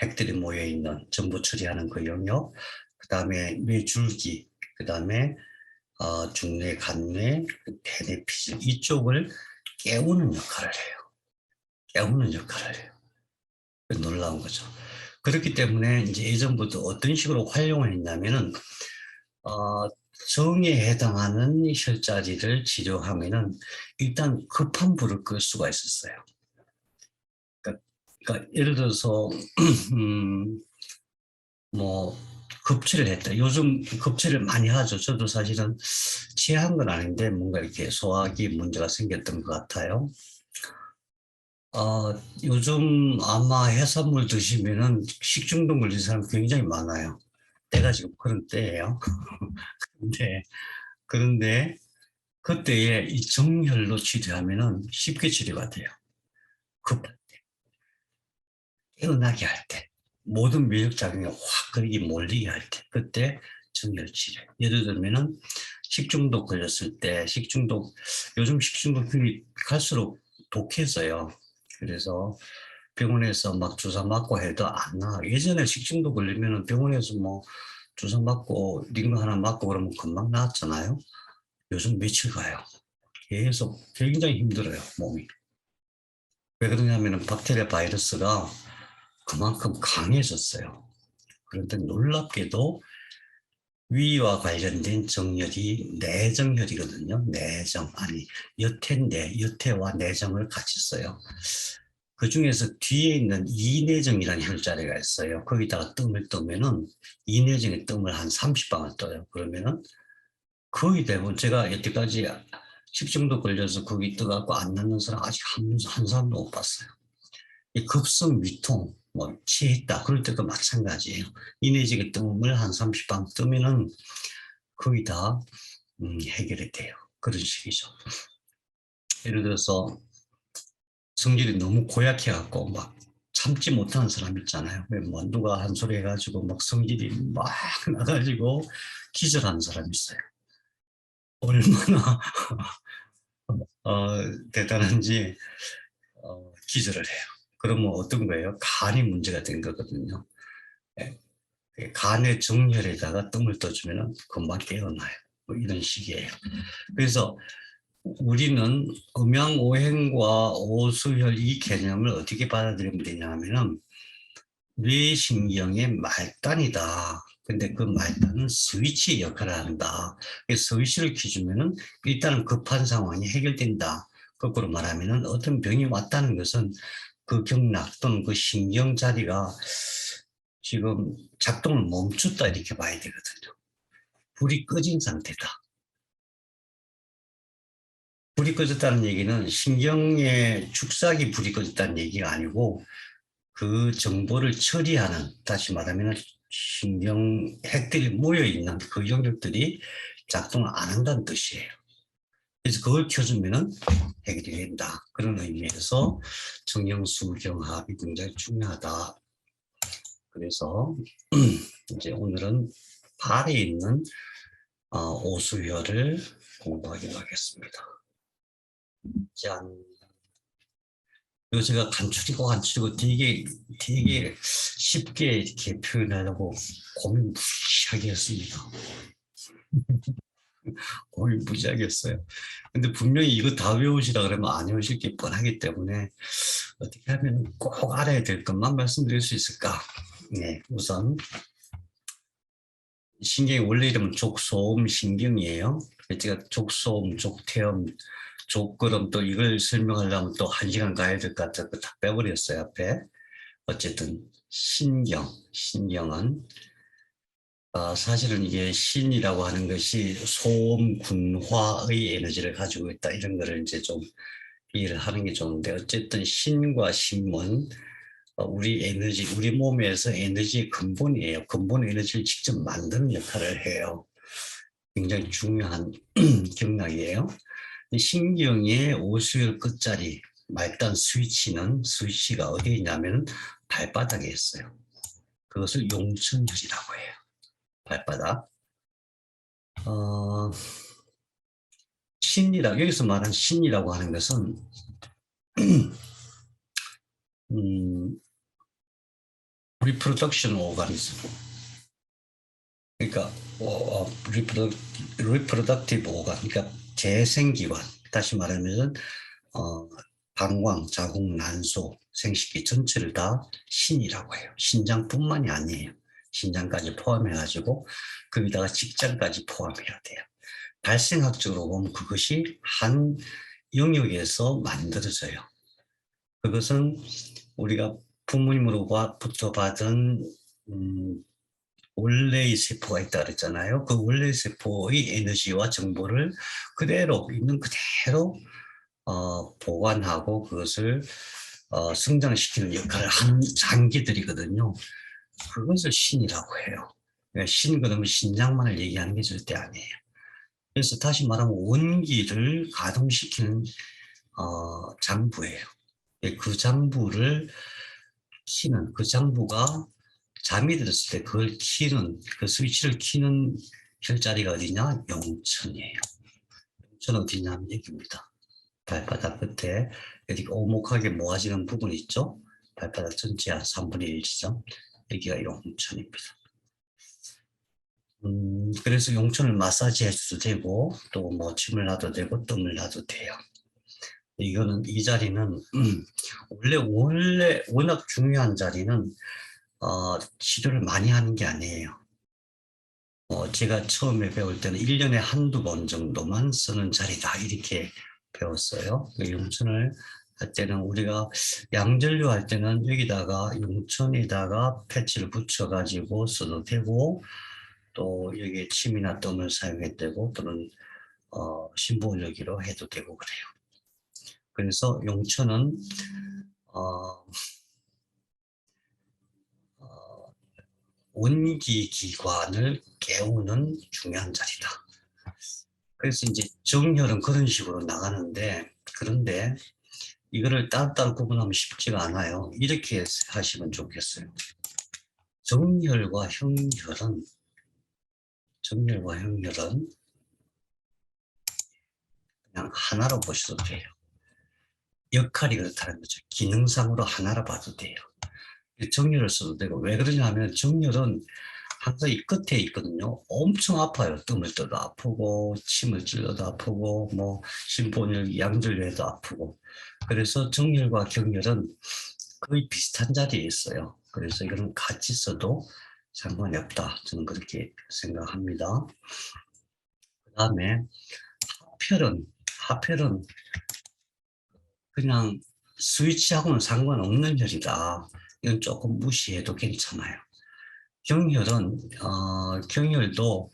핵들이 모여 있는 정보 처리하는 그 영역, 그 다음에 뇌줄기, 그 다음에 중뇌, 간뇌, 폐뇌, 피질 이쪽을 깨우는 역할을 해요. 깨우는 역할을 해요. 놀라운 거죠. 그렇기 때문에 이제 예전부터 어떤 식으로 활용을 했냐면은 정에 해당하는 혈자리를 치료하면은 일단 급한 불을 끌 수가 있었어요. 그러니까 예를 들어서 뭐 급체를 했다. 요즘 급체를 많이 하죠. 저도 사실은 취한 건 아닌데 뭔가 이렇게 소화기 문제가 생겼던 것 같아요. 요즘 아마 해산물 드시면은 식중독 걸린 사람 굉장히 많아요. 때가 지금 그런 때예요. 그런데 그때에 이 정혈로 치료하면은 쉽게 치료가 돼요. 급할 때. 깨어나게 할 때, 모든 면역작용이 확 거기 몰리게 할 때, 그때 정열치료. 예를 들면은 식중독 걸렸을 때, 요즘 식중독이 갈수록 독해서요. 그래서 병원에서 막 주사 맞고 해도 안 나. 예전에 식중독 걸리면은 병원에서 뭐 주사 맞고 링거 하나 맞고 그러면 금방 나았잖아요. 요즘 며칠 가요. 계속 굉장히 힘들어요, 몸이. 왜 그러냐면은 박테리아 바이러스가 그만큼 강해졌어요. 그런데 놀랍게도 위와 관련된 정열이 내정혈이거든요. 여태와 내정을 같이 써요. 그 중에서 뒤에 있는 이내정이라는 혈자리가 있어요. 거기다가 뜸을 뜨면은 이내정의 뜸을 한 30방울 떠요. 그러면은 거의 대부분 제가 여태까지 식중독 걸려서 거기 떠갖고 안 낫는 사람 아직 한 사람도 못 봤어요. 이 급성 위통, 뭐 취했다 그럴 때도 마찬가지예요. 이내적인 뜸을 한 30방 뜨면은 거의 다 해결이 돼요. 그런 식이죠. 예를 들어서 성질이 너무 고약해갖고 막 참지 못하는 사람 있잖아요. 뭐 누가 한 소리 해가지고 막 성질이 막 나가지고 기절하는 사람 있어요. 얼마나 대단한지 기절을 해요. 그러면 어떤 거예요? 간이 문제가 된 거거든요. 예, 간의 정혈에다가 뜸을 떠주면 금방 깨어나요. 뭐 이런 식이에요. 그래서 우리는 음양오행과 오수혈 이 개념을 어떻게 받아들이면 되냐 하면은 뇌신경의 말단이다. 근데 그 말단은 스위치 역할을 한다. 스위치를 켜주면은 일단은 급한 상황이 해결된다. 거꾸로 말하면은 어떤 병이 왔다는 것은 그 경락 또는 그 신경 자리가 지금 작동을 멈췄다 이렇게 봐야 되거든요. 불이 꺼진 상태다. 불이 꺼졌다는 얘기는 신경의 축삭이 불이 꺼졌다는 얘기가 아니고 그 정보를 처리하는, 다시 말하면 신경 핵들이 모여있는 그 영역들이 작동을 안 한다는 뜻이에요. 그래서 그걸 켜주면 해결이 된다. 그런 의미에서 정형수경합이 굉장히 중요하다. 그래서 이제 오늘은 발에 있는 오수혈을 공부하기로 하겠습니다. 짠. 이거 제가 간추리고 되게 쉽게 이렇게 표현하려고 고민 무지하게 했습니다. 고민 무지하게 했어요. 근데 분명히 이거 다 외우시라 그러면 안 외우실 게 뻔하기 때문에 어떻게 하면 꼭 알아야 될 것만 말씀드릴 수 있을까? 네, 우선 신경이 원래 이름은 족소음 신경이에요. 제가 족소음, 족태음, 족걸음 또 이걸 설명하려면 또 1시간 가야 될 것 같아서 다 빼버렸어요, 앞에. 어쨌든 신경은 사실은 이게 신이라고 하는 것이 소음, 군화의 에너지를 가지고 있다. 이런 거를 이제 좀 이해를 하는 게 좋은데 어쨌든 신과 신문 우리 몸에서 에너지의 근본이에요. 근본 에너지를 직접 만드는 역할을 해요. 굉장히 중요한 경락이에요. 신경의 오수혈 끝자리 말단 스위치가 어디에 있냐면 발바닥에 있어요. 그것을 용천혈이라고 해요. 발바닥. 여기서 말하는 신이라고 하는 것은 리프로덕션 오가니즘. 그러니까 리프로덕티브 오간, 그러니까 재생기관. 다시 말하면 방광, 자궁, 난소, 생식기 전체를 다 신이라고 해요. 신장뿐만이 아니에요. 신장까지 포함해가지고 거기다가 직장까지 포함해야 돼요. 발생학적으로 보면 그것이 한 영역에서 만들어져요. 그것은 우리가 부모님으로부터 받은 원래의 세포가 있다 그랬잖아요. 그 원래 세포의 에너지와 정보를 있는 그대로 보관하고 그것을 성장시키는 역할을 하는 장기들이거든요. 그것을 신이라고 해요. 그러니까 신 그러면 신장만을 얘기하는 게 절대 아니에요. 그래서 다시 말하면 원기를 가동시키는 장부예요. 그 장부를 키는 그 장부가 잠이 들었을 때 그걸 키는 그 스위치를 키는 혈자리가 어디냐? 용천이에요. 용천 어디냐면 여기입니다. 발바닥 끝에 여기 오목하게 모아지는 부분이 있죠. 발바닥 전체 한 3분의 1 지점. 여기가 용천입니다. 그래서 용천을 마사지 해줘도 되고 또 뭐 침을 놔도 되고 뜸을 놔도 돼요. 이거는 이 자리는 원래 워낙 중요한 자리는 치료를 많이 하는 게 아니에요. 제가 처음에 배울 때는 1년에 한두 번 정도만 쓰는 자리다 이렇게 배웠어요. 용천을 할 때는 우리가 양전류 할 때는 여기다가 용천에다가 패치를 붙여가지고 써도 되고 또 여기에 침이나 뜸을 사용해도 되고 또는 신부원료기로 해도 되고 그래요. 그래서 용천은 어, 온기기관을 깨우는 중요한 자리다. 그래서 이제 정혈은 그런 식으로 나가는데 그런데 이거를 따로따로 구분하면 쉽지가 않아요. 이렇게 하시면 좋겠어요. 정혈과 형혈은 그냥 하나로 보셔도 돼요. 역할이 그렇다는 거죠. 기능상으로 하나로 봐도 돼요. 정렬을 써도 되고 왜 그러냐 하면 정렬은 항상 이 끝에 있거든요. 엄청 아파요. 뜸을 떠도 아프고 침을 찔러도 아프고 뭐 심부원열 양절류에도 아프고 그래서 정렬과 경렬은 거의 비슷한 자리에 있어요. 그래서 이거는 같이 써도 상관이 없다. 저는 그렇게 생각합니다. 그 다음에 하펠은 그냥 스위치하고는 상관없는 혈이다. 이건 조금 무시해도 괜찮아요. 경혈도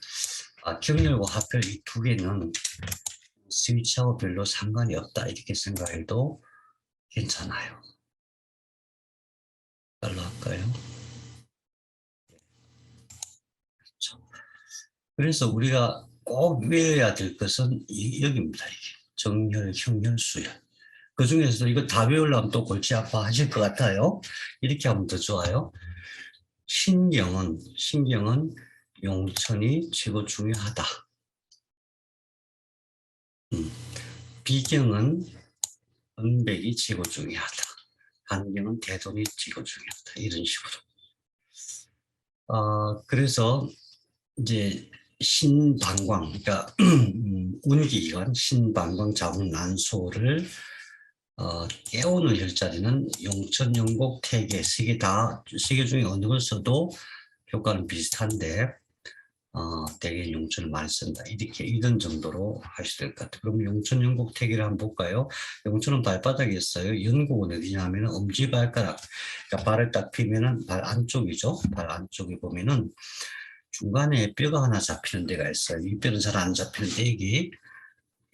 경혈과 하펠 이 두 개는 스위치하고 별로 상관이 없다 이렇게 생각해도 괜찮아요. 달로 할까요? 그렇죠. 그래서 우리가 꼭 외워야 될 것은 여기입니다. 이게. 정혈, 형혈, 수혈. 그 중에서도 이거 다 외우려면 또 골치 아파 하실 것 같아요. 이렇게 하면 더 좋아요. 신경은 용천이 최고 중요하다. 비경은 은백이 최고 중요하다. 간경은 대돈이 최고 중요하다. 이런 식으로. 그래서 이제 신방광, 그러니까 운기기관, 신방광, 자궁, 난소를 깨우는 혈자리는 용천, 용곡, 태계 세 개 중에 어느 걸 써도 효과는 비슷한데 대개 용천을 많이 쓴다. 이런 정도로 하셔야 될 것 같아요. 그럼 용천, 용곡, 태계를 한번 볼까요? 용천은 발바닥에 있어요. 연곡은 어디냐면 엄지발가락. 그러니까 발을 딱 피면은 발 안쪽이죠. 발 안쪽에 보면은 중간에 뼈가 하나 잡히는 데가 있어요. 이 뼈는 잘 안 잡히는데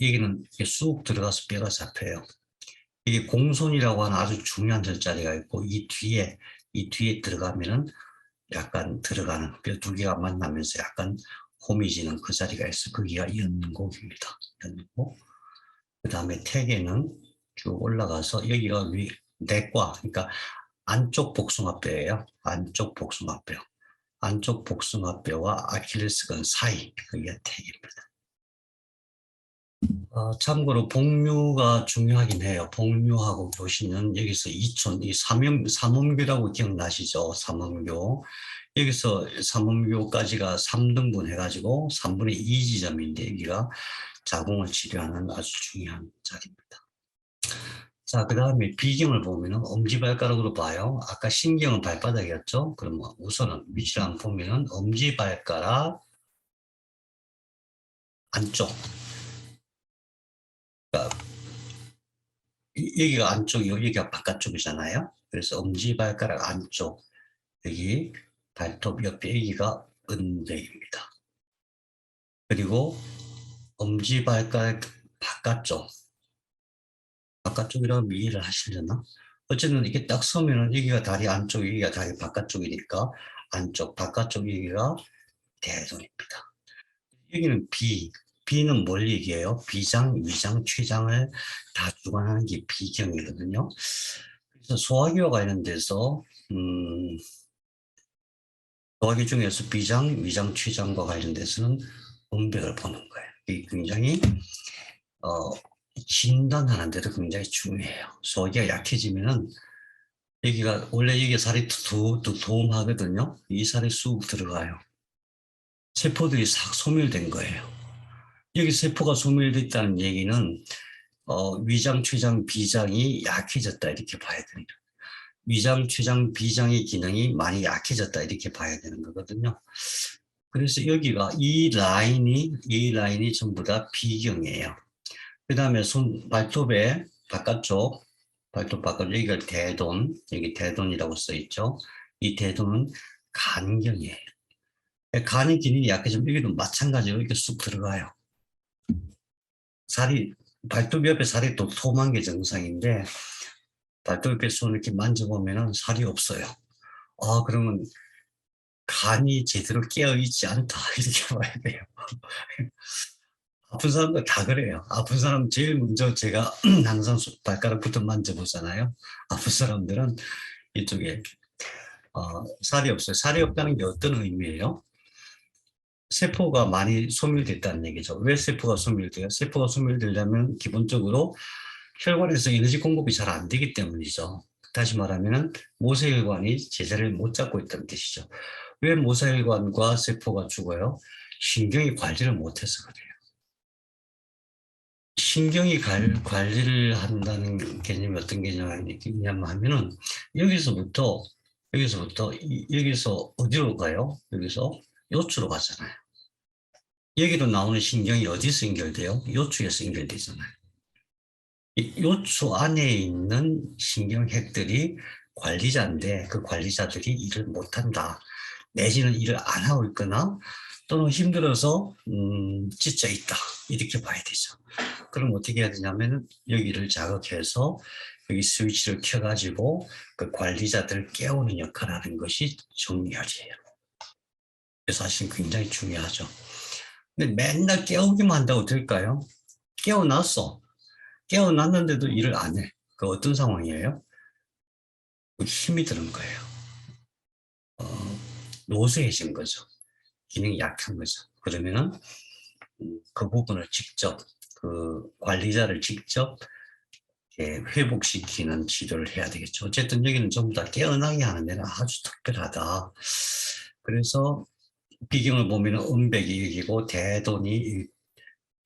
여기는 쑥 들어가서 뼈가 잡혀요. 이게 공손이라고 하는 아주 중요한 절자리가 있고 이 뒤에 들어가면은 약간 들어가는 뼈 두 개가 만나면서 약간 호미지는 그 자리가 있어. 거기가 연곡입니다. 연곡. 그 다음에 태계는 쭉 올라가서 여기가 내과, 그러니까 안쪽 복숭아뼈예요. 안쪽 복숭아뼈. 안쪽 복숭아뼈와 아킬레스건 사이, 그게 태계입니다. 참고로 복류가 중요하긴 해요. 복류하고 교시는 여기서 이촌, 이 삼음교라고 기억나시죠? 삼음교. 여기서 삼음교까지가 3등분 해가지고 3분의 2 지점인데 여기가 자궁을 치료하는 아주 중요한 자리입니다. 자, 그 다음에 비경을 보면은 엄지발가락으로 봐요. 아까 신경은 발바닥이었죠? 그러면 우선은 위치를 한번 보면은 엄지발가락 안쪽. 그러니까 여기가 안쪽이고 여기가 바깥쪽이잖아요. 그래서 엄지발가락 안쪽, 여기 발톱 옆에 여기가 은대입니다. 그리고 엄지발가락 바깥쪽이라고 이해를 하시려나? 어쨌든 이렇게 딱 서면은 여기가 다리 안쪽, 여기가 다리 바깥쪽이니까 안쪽, 바깥쪽 여기가 대손입니다. 여기는 비는 뭘 얘기해요? 비장, 위장, 췌장을 다 주관하는 게 비경이거든요. 그래서 소화기와 관련돼서 소화기 중에서 비장, 위장, 췌장과 관련돼서는 음백을 보는 거예요. 이게 굉장히 진단하는 데도 굉장히 중요해요. 소화기가 약해지면은 여기가 원래 이게 살이 두툼하거든요. 이 살이 쑥 들어가요. 세포들이 싹 소멸된 거예요. 여기 세포가 소멸됐다는 얘기는 위장, 췌장, 비장이 약해졌다 이렇게 봐야 됩니다. 위장, 췌장, 비장의 기능이 많이 약해졌다 이렇게 봐야 되는 거거든요. 그래서 여기가 이 라인이 전부 다 비경이에요. 그 다음에 발톱의 바깥쪽, 발톱 바깥쪽 여기가 대돈, 여기 대돈이라고 써 있죠. 이 대돈은 간경이에요. 간의 기능이 약해지면 여기도 마찬가지로 이렇게 쑥 들어가요. 발톱 옆에 살이 도톰한 게 정상인데 발톱 옆에 손을 이렇게 만져보면 살이 없어요. 그러면 간이 제대로 깨어있지 않다 이렇게 봐야 돼요. 아픈 사람들 다 그래요. 아픈 사람 제일 먼저 제가 항상 발가락부터 만져보잖아요. 아픈 사람들은 이쪽에 살이 없어요. 살이 없다는 게 어떤 의미예요? 세포가 많이 소멸됐다는 얘기죠. 왜 세포가 소멸돼요? 세포가 소멸되려면 기본적으로 혈관에서 에너지 공급이 잘 안 되기 때문이죠. 다시 말하면 모세혈관이 제자리를 못 잡고 있다는 뜻이죠. 왜 모세혈관과 세포가 죽어요? 신경이 관리를 못해서 그래요. 신경이 관리를 한다는 개념이 어떤 개념이냐면은 여기서부터 여기서 어디로 가요? 여기서 요추로 가잖아요. 여기로 나오는 신경이 어디서 연결돼요? 요추에서 연결되잖아요. 이 요추 안에 있는 신경핵들이 관리자인데 그 관리자들이 일을 못한다. 내지는 일을 안 하고 있거나 또는 힘들어서 지쳐 있다. 이렇게 봐야 되죠. 그럼 어떻게 해야 되냐면 여기를 자극해서 여기 스위치를 켜가지고 그 관리자들을 깨우는 역할을 하는 것이 정리혈이에요. 그래서 사실 굉장히 중요하죠. 근데 맨날 깨우기만 한다고 될까요? 깨어났어. 깨어났는데도 일을 안 해. 그 어떤 상황이에요? 힘이 드는 거예요. 노쇠해진 거죠. 기능이 약한 거죠. 그러면은 그 부분을 직접 그 관리자를 직접 회복시키는 치료를 해야 되겠죠. 어쨌든 여기는 전부 다 깨어나게 하는 데는 아주 특별하다. 그래서 비경을 보면 음백이 여기고 대돈이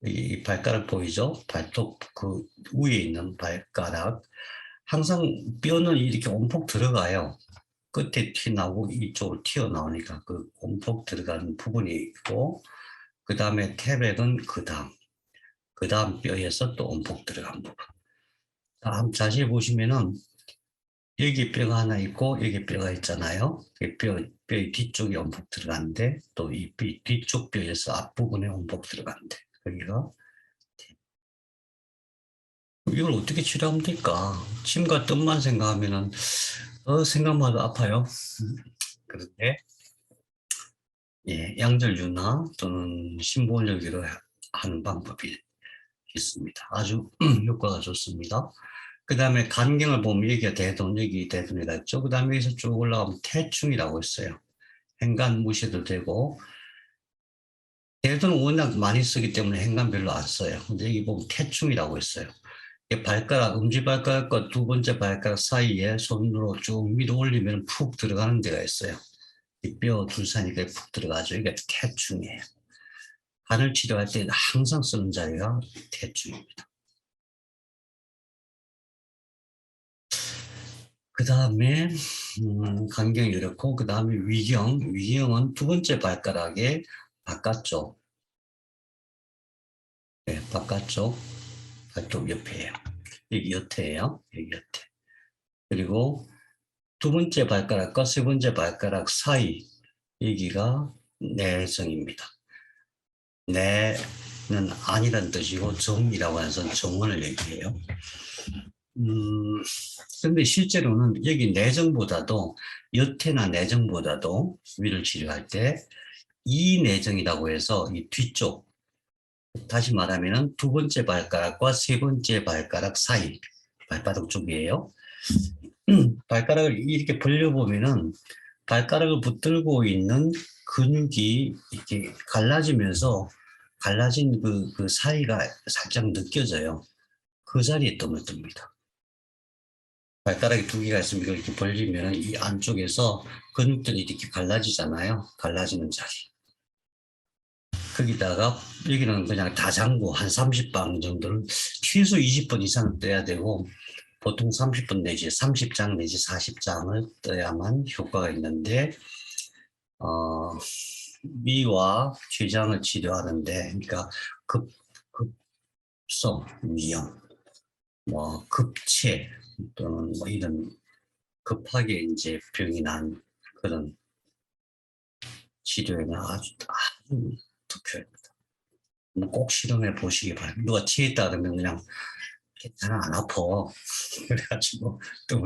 이 발가락 보이죠? 발톱 그 위에 있는 발가락. 항상 뼈는 이렇게 온폭 들어가요. 끝에 튀어나오고 이쪽으로 튀어나오니까 그 온폭 들어가는 부분이 있고 그 다음에 태백은 그 다음 뼈에서 또 온폭 들어간 부분. 자세히 보시면은 여기 뼈가 하나 있고 여기 뼈가 있잖아요. 뼈의 뒤쪽에 온폭 들어가는데 또 이 뒤쪽 뼈에서 앞부분에 온폭 들어가는데 여기가 이걸 어떻게 치료하면 될까? 침과 뜸만 생각하면은 생각만 해도 아파요. 그런데 양절유나 또는 신부원열기로 하는 방법이 있습니다. 아주 효과가 좋습니다. 그 다음에 간경을 보면 여기가 대돈, 여기 대돈이라 했죠. 그 다음에 여기서 쭉 올라가면 태충이라고 있어요. 행간 무시도 되고 대돈은 워낙 많이 쓰기 때문에 행간 별로 안 써요. 근데 여기 보면 태충이라고 있어요. 발가락, 엄지발가락과 두 번째 발가락 사이에 손으로 쭉 위로 올리면 푹 들어가는 데가 있어요. 이 뼈 둘사니까 푹 들어가죠. 이게 태충이에요. 간을 치료할 때 항상 쓰는 자리가 태충입니다. 그 다음에 간경이 이렇고 그 다음에 위경은 두 번째 발가락의 바깥쪽, 바깥쪽 발톱 옆에예요. 여기 여태예요. 여기 여태. 그리고 두 번째 발가락과 세 번째 발가락 사이 여기가 내성입니다. 내는 아니란 뜻이고 정이라고 해서 정원을 얘기해요. 근데 실제로는 여기 내정보다도 여태나 내정보다도 위를 치료할 때 이 내정이라고 해서 이 뒤쪽 다시 말하면은 두 번째 발가락과 세 번째 발가락 사이 발바닥 쪽이에요. 발가락을 이렇게 벌려보면은 발가락을 붙들고 있는 근육이 이렇게 갈라지면서 갈라진 그 사이가 살짝 느껴져요. 그 자리에 뜸을 뜹니다. 발가락이 두 개가 있으면 이걸 이렇게 벌리면 이 안쪽에서 근육들이 이렇게 갈라지잖아요. 갈라지는 자리. 거기다가 여기는 그냥 다장구 한 30방 정도를 최소 20분 이상 떠야 되고 보통 30분 내지 30장 내지 40장을 떠야만 효과가 있는데 미와 췌장을 치료하는데 그러니까 급성 위염, 뭐 급체 또는 뭐 이런 급하게 이제 병이 난 그런 치료에는 아주 득효입니다. 꼭 실험해 보시기 바랍니다. 누가 치했다 그러면 그냥 괜찮아 안 아파 그래가지고 또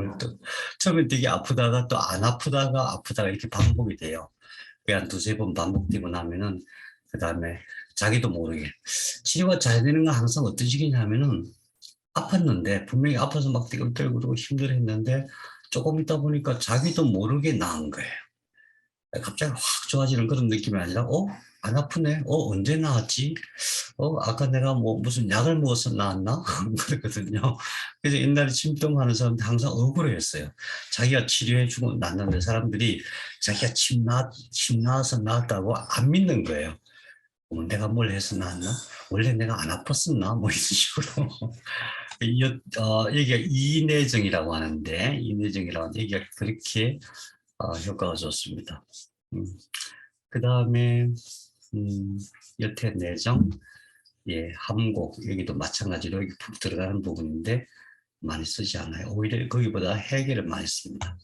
처음에 되게 아프다가 또 안 아프다가 이렇게 반복이 돼요. 한 두세 번 반복되고 나면은 그 다음에 자기도 모르게 치료가 잘 되는 건 항상 어떤 식이냐면은 아팠는데 분명히 아파서 막 띠글띠글거리고 힘들었는데 조금 있다 보니까 자기도 모르게 나은 거예요. 갑자기 확 좋아지는 그런 느낌이 아니라 안 아프네? 언제 나았지? 아까 내가 뭐 무슨 약을 먹어서 나았나? 그러거든요. 그래서 옛날에 침통하는 사람들 항상 억울해했어요. 자기가 치료해주고 났는데 사람들이 자기가 침 나와서 나았다고 안 믿는 거예요. 내가 뭘 해서 나았나? 원래 내가 안 아팠었나? 뭐 이런 식으로. 여기가 이내정이라고 하는데, 여기가 그렇게 효과가 좋습니다. 그 다음에 여태 내정, 예, 함곡 여기도 마찬가지로 여기 푹 들어가는 부분인데 많이 쓰지 않아요. 오히려 거기보다 해계를 많이 씁니다.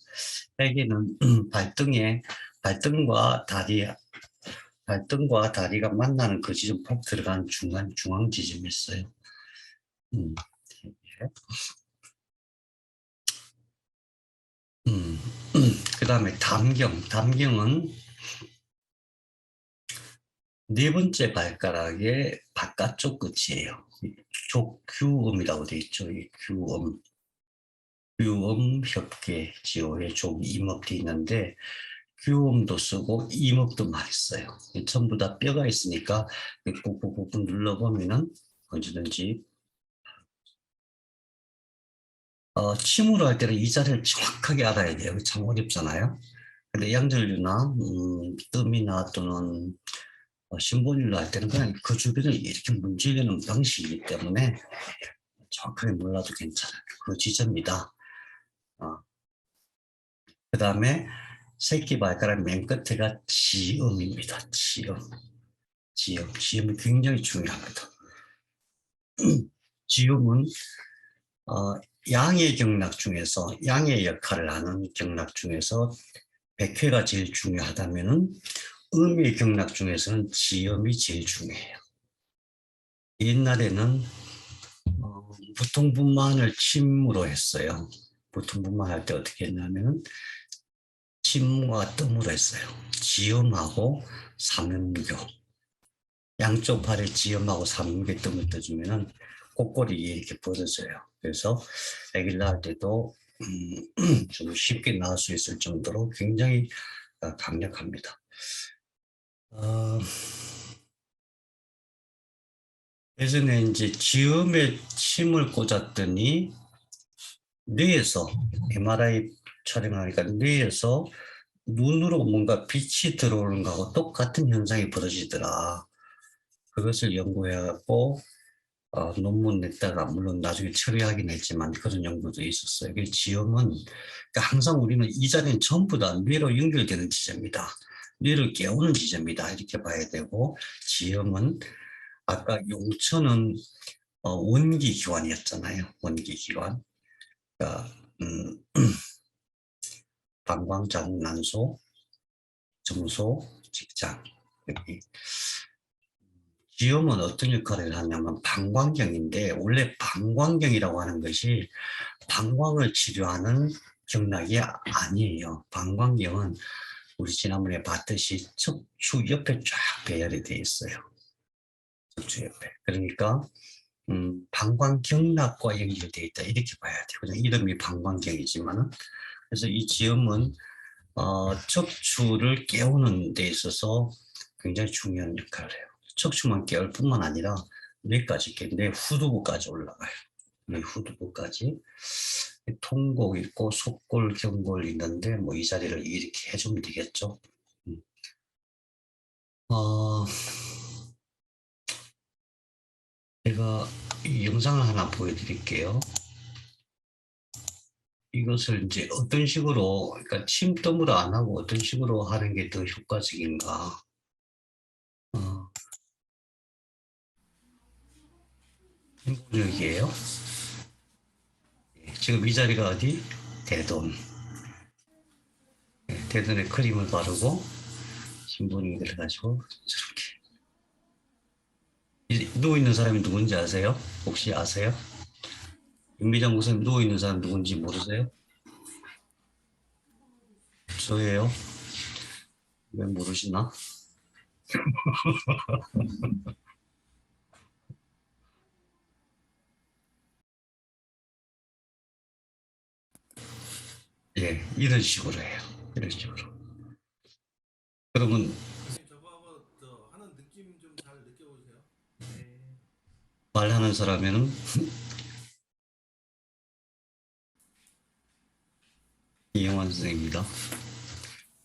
해계는 발등과 다리가 만나는 그 지점 푹 들어간 중앙 지점이 있어요. 그 다음에 담경은 네 번째 발가락의 바깥쪽 끝이에요. 족규음이라고 되어 있죠. 이 규음 협계 지호에 족 임업도 있는데 규음도 쓰고 임업도 많이 써요. 전부 다 뼈가 있으니까 꾹꾹꾹 눌러보면은 언제든지 침으로 할 때는 이 자리를 정확하게 알아야 돼요. 참 어렵잖아요. 근데 양절류나 뜸이나 또는 신본율로 할 때는 그냥 그 주변을 이렇게 문지르는 방식이기 때문에 정확하게 몰라도 괜찮아요. 그 지점이다. 그 다음에 새끼 발가락 맨 끝에가 지음입니다. 지음이 굉장히 중요합니다. 지음은 양의 경락 중에서 양의 역할을 하는 경락 중에서 백회가 제일 중요하다면은 음의 경락 중에서는 지음이 제일 중요해요. 옛날에는 부통분만을 침으로 했어요. 부통분만 할 때 어떻게 했냐면 침과 뜸으로 했어요. 지음하고 삼음교. 양쪽 팔에 지음하고 삼음교 뜸을 떠주면은 꼬꼬리 이렇게 벌어져요. 그래서 아기를 낳을 때도 좀 쉽게 낳을 수 있을 정도로 굉장히 강력합니다. 예전에 이제 지음에 침을 꽂았더니 뇌에서 MRI 촬영하니까 뇌에서 눈으로 뭔가 빛이 들어오는 거하고 똑같은 현상이 벌어지더라. 그것을 연구해갖고 논문 냈다가 물론 나중에 처리하긴 했지만 그런 연구도 있었어요. 지음은 그러니까 항상 우리는 이 자리는 전부 다 뇌로 연결되는 지점이다. 뇌를 깨우는 지점이다. 이렇게 봐야 되고 지음은 아까 용천은 원기기관이었잖아요. 원기기관. 그러니까 방광장, 난소, 정소, 직장. 여기. 지음은 어떤 역할을 하냐면 방광경인데 원래 방광경이라고 하는 것이 방광을 치료하는 경락이 아니에요. 방광경은 우리 지난번에 봤듯이 척추 옆에 쫙 배열이 되어 있어요. 척추 옆에. 그러니까 방광경락과 연결되어 있다 이렇게 봐야 돼요. 그냥 이름이 방광경이지만은 그래서 이 지음은 척추를 깨우는 데 있어서 굉장히 중요한 역할을 해요. 척추만 깨울 뿐만 아니라 뇌까지 뇌 후두부까지 올라가요. 뇌 후두부까지 통곡 있고 속골, 경골 있는데 뭐 이 자리를 이렇게 해주면 되겠죠. 제가 이 영상을 하나 보여드릴게요. 이것을 이제 어떤 식으로, 그러니까 침덤으로 안 하고 어떤 식으로 하는 게 더 효과적인가. 행복력이에요. 지금 이 자리가 어디? 대돈. 대돈에 크림을 바르고 신분이 들어가지고 저렇게. 누워있는 사람이 누군지 아세요? 혹시 아세요? 윤미장 목사님 누워있는 사람 누군지 모르세요? 저예요. 왜 모르시나? 예, 이런 식으로 해요. 이런 식으로. 그러면 저거하고 하는 느낌 좀 잘 느껴보세요. 말하는 사람에는 이영환 선생입니다.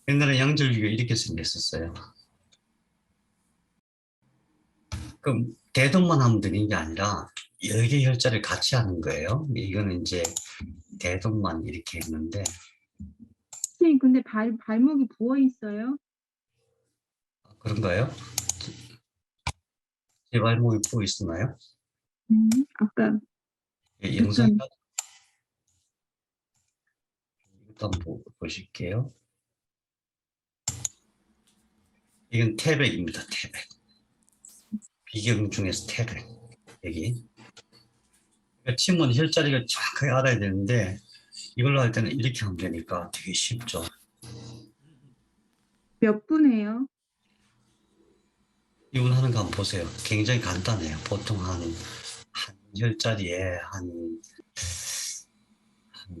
옛날에 양절기가 이렇게 생겼었어요. 그럼 대동만 하면 되는 게 아니라 여러 개 혈자를 같이 하는 거예요. 이거는 이제 대동만 이렇게 했는데. 선생님, 근데 발목이 부어 있어요? 그런가요? 제 발목이 부어 있었나요? 아까 예, 영상 이것도 한번 보실게요. 이건 태백입니다. 태백. 비경 중에서 태백. 여기. 그러니까 침은 혈자리를 정확하게 알아야 되는데 이걸로 할 때는 이렇게 하면 되니까 되게 쉽죠. 몇 분해요? 이분 하는 거 한번 보세요. 굉장히 간단해요. 보통 한 혈자리에 한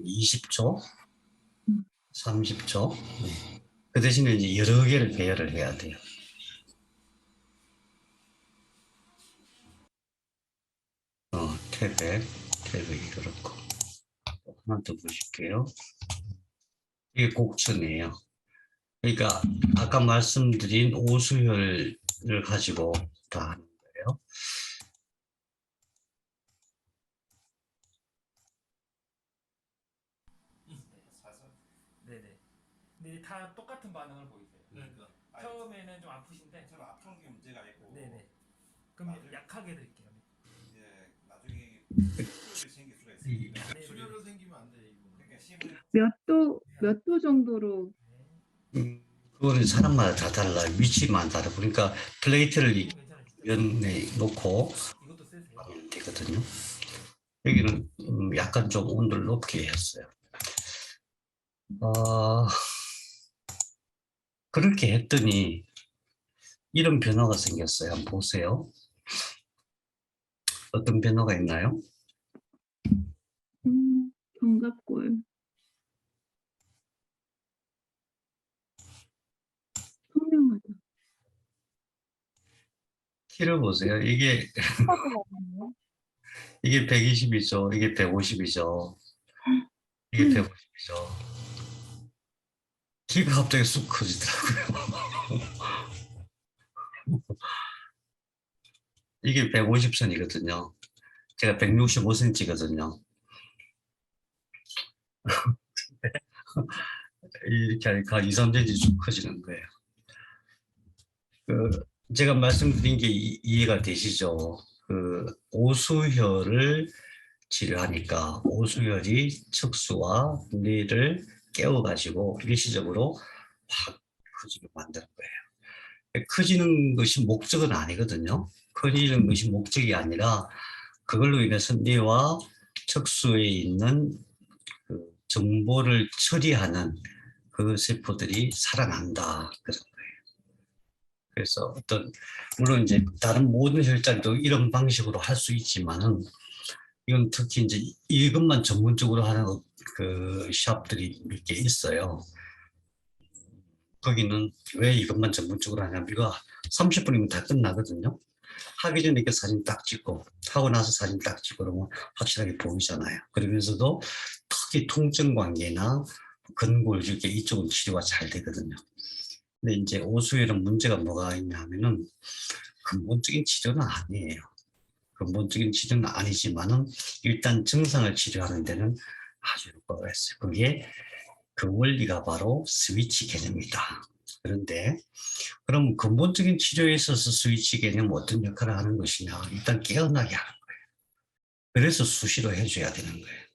20초, 30초. 그 대신에 이제 여러 개를 배열을 해야 돼요. 태백이 그렇고. 하나 더 보실게요. 이게 곡천이에요. 그러니까 아까 말씀드린 오수혈을 가지고 다 하는 거예요. 네네. 근데 다 똑같은 반응을 보이세요. 그러니까 처음에는 좀 아프신데. 좀 아픈 게 문제가 있고. 네네. 그럼 약하게 드릴게요. 이제 나중에 출혈이 생길 수가 있으니까. 출혈은 생기면 안 돼, 이거. 그러니까 심을 몇 도 정도로? 그거는 사람마다 다 달라요. 위치만 다르고. 그러니까 플레이트를 면에 놓고 이것도 쓰세요. 하면 되거든요. 여기는 약간 좀 온도를 높게 했어요. 그렇게 했더니 이런 변화가 생겼어요. 한번 보세요. 어떤 변화가 있나요? 견갑골. 선명하다. 키를 보세요. 이게 120이죠. 이게 150이죠. 이게 150이죠. 키가 갑자기 쑥 커지더라고요. 이게 150cm이거든요. 제가 165cm거든요. 이렇게 하니까 2, 3cm 쑥 커지는 거예요. 제가 말씀드린 게 이해가 되시죠? 오수혈을 치료하니까 오수혈이 척수와 뇌를 깨워가지고 일시적으로 확 커지게 만드는 거예요. 커지는 것이 목적은 아니거든요. 커지는 것이 목적이 아니라 그걸로 인해서 뇌와 척수에 있는 그 정보를 처리하는 그 세포들이 살아난다. 그런 거예요. 그래서 물론 이제 다른 모든 혈자리도 이런 방식으로 할 수 있지만은 이건 특히 이제 이것만 전문적으로 하는 그 샵들이 몇 개 있어요. 거기는 왜 이것만 전문적으로 하냐면 이거 30분이면 다 끝나거든요. 하기 전에 이렇게 사진 딱 찍고 하고 나서 사진 딱 찍고 그러면 확실하게 보이잖아요. 그러면서도 특히 통증 관계나 근골절개 이쪽은 치료가 잘 되거든요. 근데 이제 오수혈은 문제가 뭐가 있냐 하면은 근본적인 치료는 아니에요. 근본적인 치료는 아니지만은 일단 증상을 치료하는 데는 아주 효과가 있어요. 그게 그 원리가 바로 스위치 개념이다. 그런데 그럼 근본적인 치료에 있어서 스위치 개념은 어떤 역할을 하는 것이냐? 일단 깨어나게 하는 거예요. 그래서 수시로 해줘야 되는 거예요.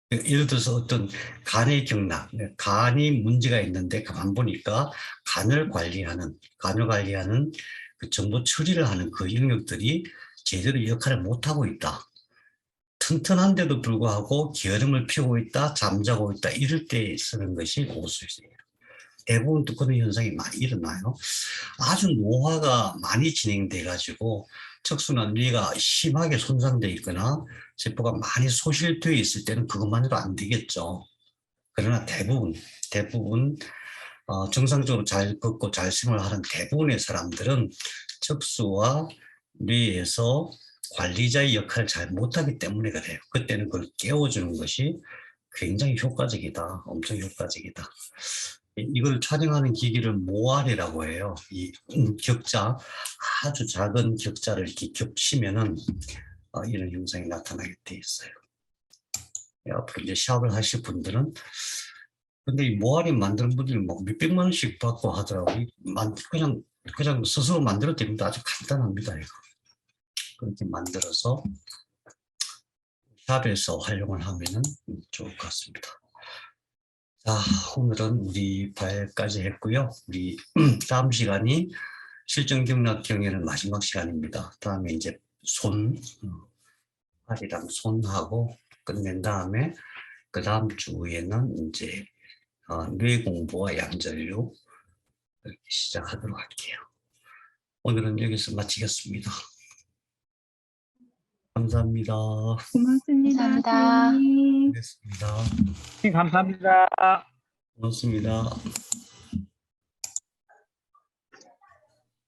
예를 들어서 어떤 간의 경락, 간이 문제가 있는데 가만 보니까 간을 관리하는 그 정보 처리를 하는 그 영역들이 제대로 역할을 못하고 있다. 튼튼한데도 불구하고 게으름을 피우고 있다, 잠자고 있다, 이럴 때 쓰는 것이 오수혈이에요. 대부분 또 그런 현상이 많이 일어나요. 아주 노화가 많이 진행돼 가지고 척수나 뇌가 심하게 손상돼 있거나 세포가 많이 소실되어 있을 때는 그것만으로 안 되겠죠. 그러나 대부분 정상적으로 잘 걷고 잘 생활하는 대부분의 사람들은 척수와 뇌에서 관리자의 역할을 잘 못하기 때문에 그래요. 그때는 그걸 깨워주는 것이 굉장히 효과적이다. 엄청 효과적이다. 이걸 촬영하는 기기를 모알이라고 해요. 이 격자, 아주 작은 격자를 이렇게 겹치면은 이런 현상이 나타나게 돼 있어요. 앞으로 이제 샵을 하실 분들은 근데 이 모알이 만드는 분들이 뭐 몇백만 원씩 받고 하더라고요. 그냥 스스로 만들어도 됩니다. 아주 간단합니다. 이거. 그렇게 만들어서 샵에서 활용을 하면은 좋을 것 같습니다. 자, 오늘은 우리 발까지 했고요. 우리 다음 시간이 실전경락 경연은 마지막 시간입니다. 다음에 이제 팔이랑 손하고 끝낸 다음에 그 다음 주에는 이제 뇌 공부와 양전류 이렇게 시작하도록 할게요. 오늘은 여기서 마치겠습니다. 감사합니다. 고맙습니다. 감사합니다. 선생님. 고맙습니다. 감사합니다. 고맙습니다.